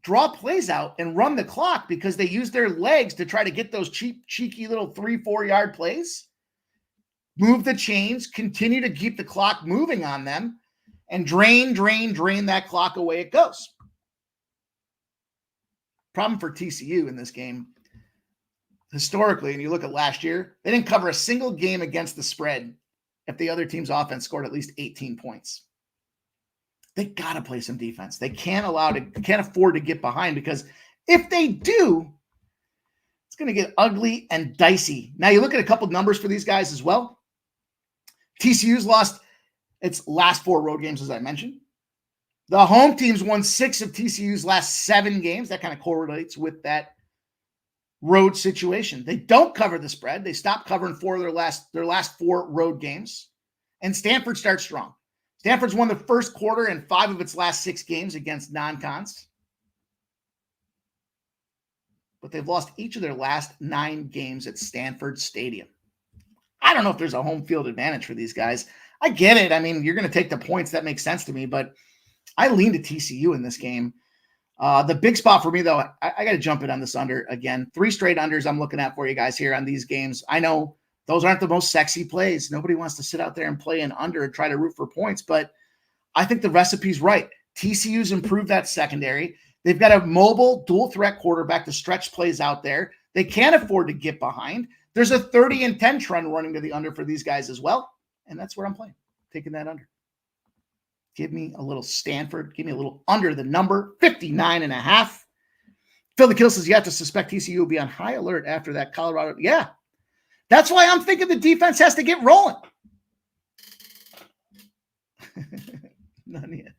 draw plays out and run the clock because they use their legs to try to get those cheeky little 3-4 yard plays, move the chains, continue to keep the clock moving on them, and drain that clock away it goes. Problem for TCU in this game, historically, and you look at last year, they didn't cover a single game against the spread if the other team's offense scored at least 18 points. They got to play some defense. They can't afford to get behind, because if they do, it's going to get ugly and dicey. Now you look at a couple of numbers for these guys as well. TCU's lost its last 4 road games, as I mentioned. The home teams won 6 of TCU's last 7 games. That kind of correlates with that road situation. They don't cover the spread. They stopped covering 4 of their last 4 road games. And Stanford starts strong. Stanford's won the first quarter in 5 of its last 6 games against non-cons. But they've lost each of their last 9 games at Stanford Stadium. I don't know if there's a home field advantage for these guys. I get it. I mean, you're going to take the points. That makes sense to me. But I lean to TCU in this game. The big spot for me, though, I got to jump in on this under again. 3 straight unders I'm looking at for you guys here on these games. I know those aren't the most sexy plays. Nobody wants to sit out there and play an under and try to root for points, but I think the recipe's right. TCU's improved that secondary. They've got a mobile dual threat quarterback to stretch plays out there. They can't afford to get behind. There's a 30-10 trend running to the under for these guys as well, and that's where I'm playing, taking that under. Give me a little Stanford. Give me a little under the number, 59.5. Phil the Kill says you have to suspect TCU will be on high alert after that Colorado. Yeah. That's why I'm thinking the defense has to get rolling. Nanya.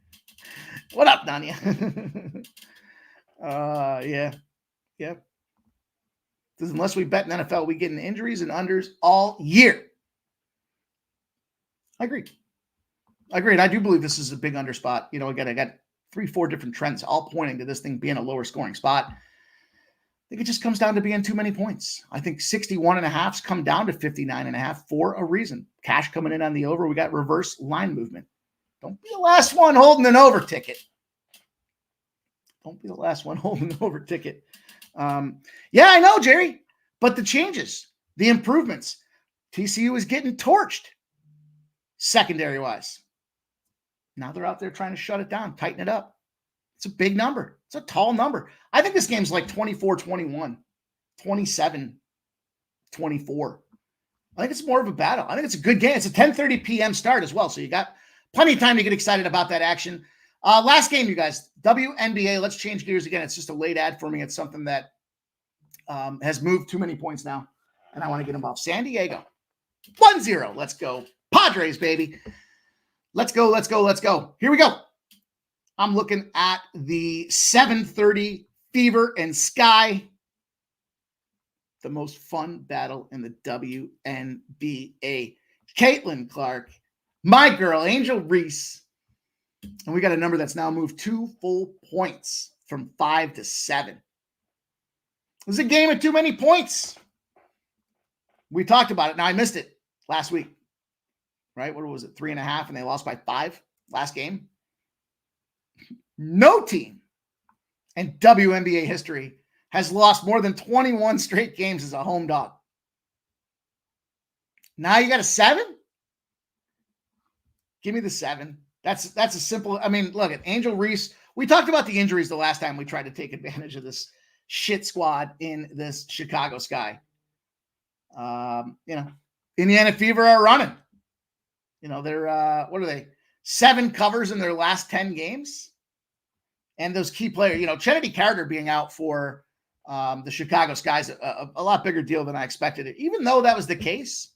What up, Nanya? Yeah. Yep. Because unless we bet in NFL, we get in injuries and unders all year. I agree. And I do believe this is a big under spot. Again, I got 3-4 different trends all pointing to this thing being a lower scoring spot. I think it just comes down to being too many points. I think 61.5's come down to 59.5 for a reason. Cash coming in on the over. We got reverse line movement. Don't be the last one holding an over ticket. Yeah, I know, Jerry. But the changes, the improvements, TCU is getting torched secondary-wise. Now they're out there trying to shut it down, tighten it up. It's a big number. It's a tall number. I think this game's like 24-21, 27-24. I think it's more of a battle. I think it's a good game. It's a 10:30 p.m. start as well, so you got plenty of time to get excited about that action. Last game, you guys, WNBA. Let's change gears again. It's just a late ad for me. It's something that has moved too many points now, and I want to get involved. San Diego, 1-0. Let's go. Padres, baby. Let's go. Here we go. I'm looking at the 7:30 Fever and Sky, the most fun battle in the WNBA. Caitlin Clark, my girl, Angel Reese. And we got a number that's now moved 2 full points from 5 to 7. It was a game of too many points. We talked about it. Now, I missed it last week, right? What was it? 3.5, and they lost by 5 last game. No team in WNBA history has lost more than 21 straight games as a home dog. Now you got a 7? Give me the 7. That's a simple. I mean, look at Angel Reese. We talked about the injuries the last time we tried to take advantage of this. shit squad in this Chicago Sky. Indiana Fever are running. They're, what are they? 7 covers in their last 10 games. And those key players, Trinity Carter being out for the Chicago Sky's a lot bigger deal than I expected it. Even though that was the case,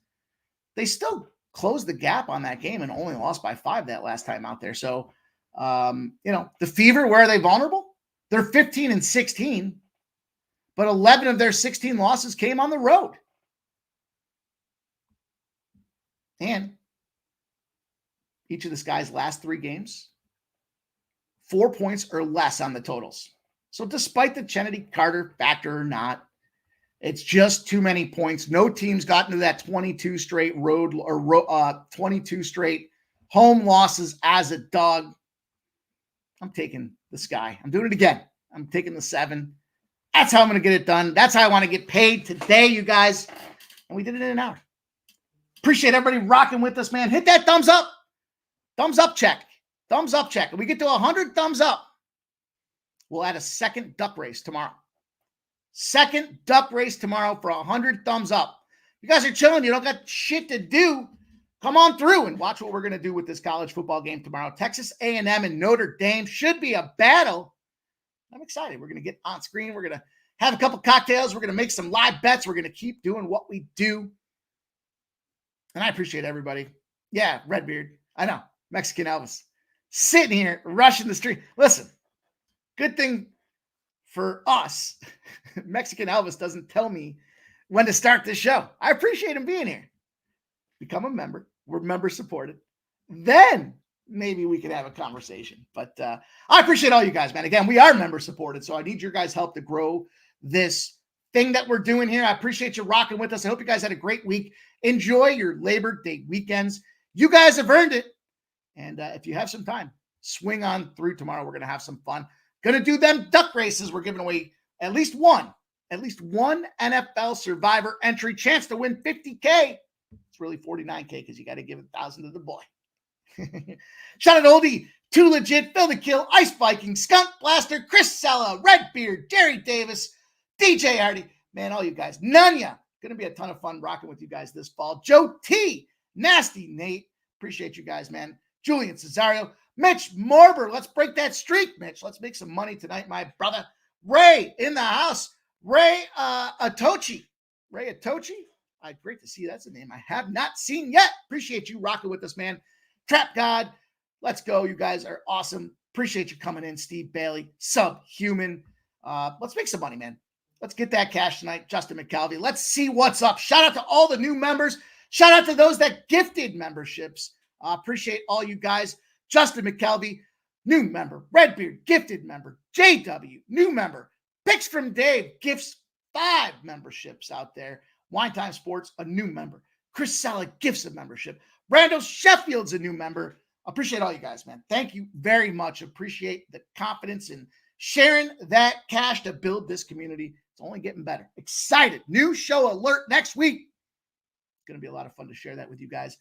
they still closed the gap on that game and only lost by 5 that last time out there. So, the Fever, where are they vulnerable? They're 15-16, but 11 of their 16 losses came on the road. And each of this guy's last 3 games, 4 points or less on the totals. So despite the Trinity Carter factor or not, it's just too many points. No team's gotten to that 22 straight 22 straight home losses as a dog. I'm taking the Sky. I'm doing it again. I'm taking the 7. That's how I'm going to get it done. That's how I want to get paid today, you guys. And we did it in an hour. Appreciate everybody rocking with us, man. Hit that thumbs up. Thumbs up check. Thumbs up check. If we get to 100 thumbs up, we'll add a second duck race tomorrow. Second duck race tomorrow for 100 thumbs up. You guys are chilling. You don't got shit to do. Come on through and watch what we're going to do with this college football game tomorrow. Texas A&M and Notre Dame should be a battle. I'm excited. We're going to get on screen. We're going to have a couple cocktails. We're going to make some live bets. We're going to keep doing what we do. And I appreciate everybody. Yeah, Redbeard. I know. Mexican Elvis. Sitting here, rushing the street. Listen, good thing for us, Mexican Elvis doesn't tell me when to start this show. I appreciate him being here. Become a member. We're member supported. Then maybe we can have a conversation. But I appreciate all you guys, man. Again, we are member supported, so I need your guys' help to grow this thing that we're doing here. I appreciate you rocking with us. I hope you guys had a great week. Enjoy your Labor Day weekends. You guys have earned it. And if you have some time, swing on through tomorrow. We're going to have some fun. Going to do them duck races. We're giving away at least one NFL Survivor entry, chance to win $50K. It's really $49K because you got to give $1,000 to the boy. Shout out Oldie, Too Legit, Phil the Kill, Ice Viking, Skunk Blaster, Chris Sella, Redbeard, Jerry Davis, DJ Hardy. Man, all you guys. Nunya. Going to be a ton of fun rocking with you guys this fall. Joe T, Nasty Nate. Appreciate you guys, man. Julian Cesario, Mitch Morber. Let's break that streak, Mitch. Let's make some money tonight, my brother. Ray in the house. Ray Atochi. Ray Atochi. Great to see you. That's a name I have not seen yet. Appreciate you rocking with us, man. Trap God. Let's go. You guys are awesome. Appreciate you coming in, Steve Bailey. Subhuman. Let's make some money, man. Let's get that cash tonight. Justin McCalvey. Let's see what's up. Shout out to all the new members. Shout out to those that gifted memberships. Appreciate all you guys. Justin McKelvey, new member. Redbeard, gifted member. JW, new member. Picks from Dave, gifts 5 memberships out there. Wine Time Sports, a new member. Chris Sala gifts a membership. Brando Sheffield's a new member. Appreciate all you guys, man. Thank you very much. Appreciate the confidence in sharing that cash to build this community. It's only getting better. Excited. New show alert next week. It's going to be a lot of fun to share that with you guys.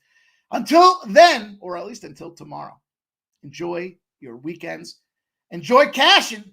Until then, or at least until tomorrow, enjoy your weekends. Enjoy cashing.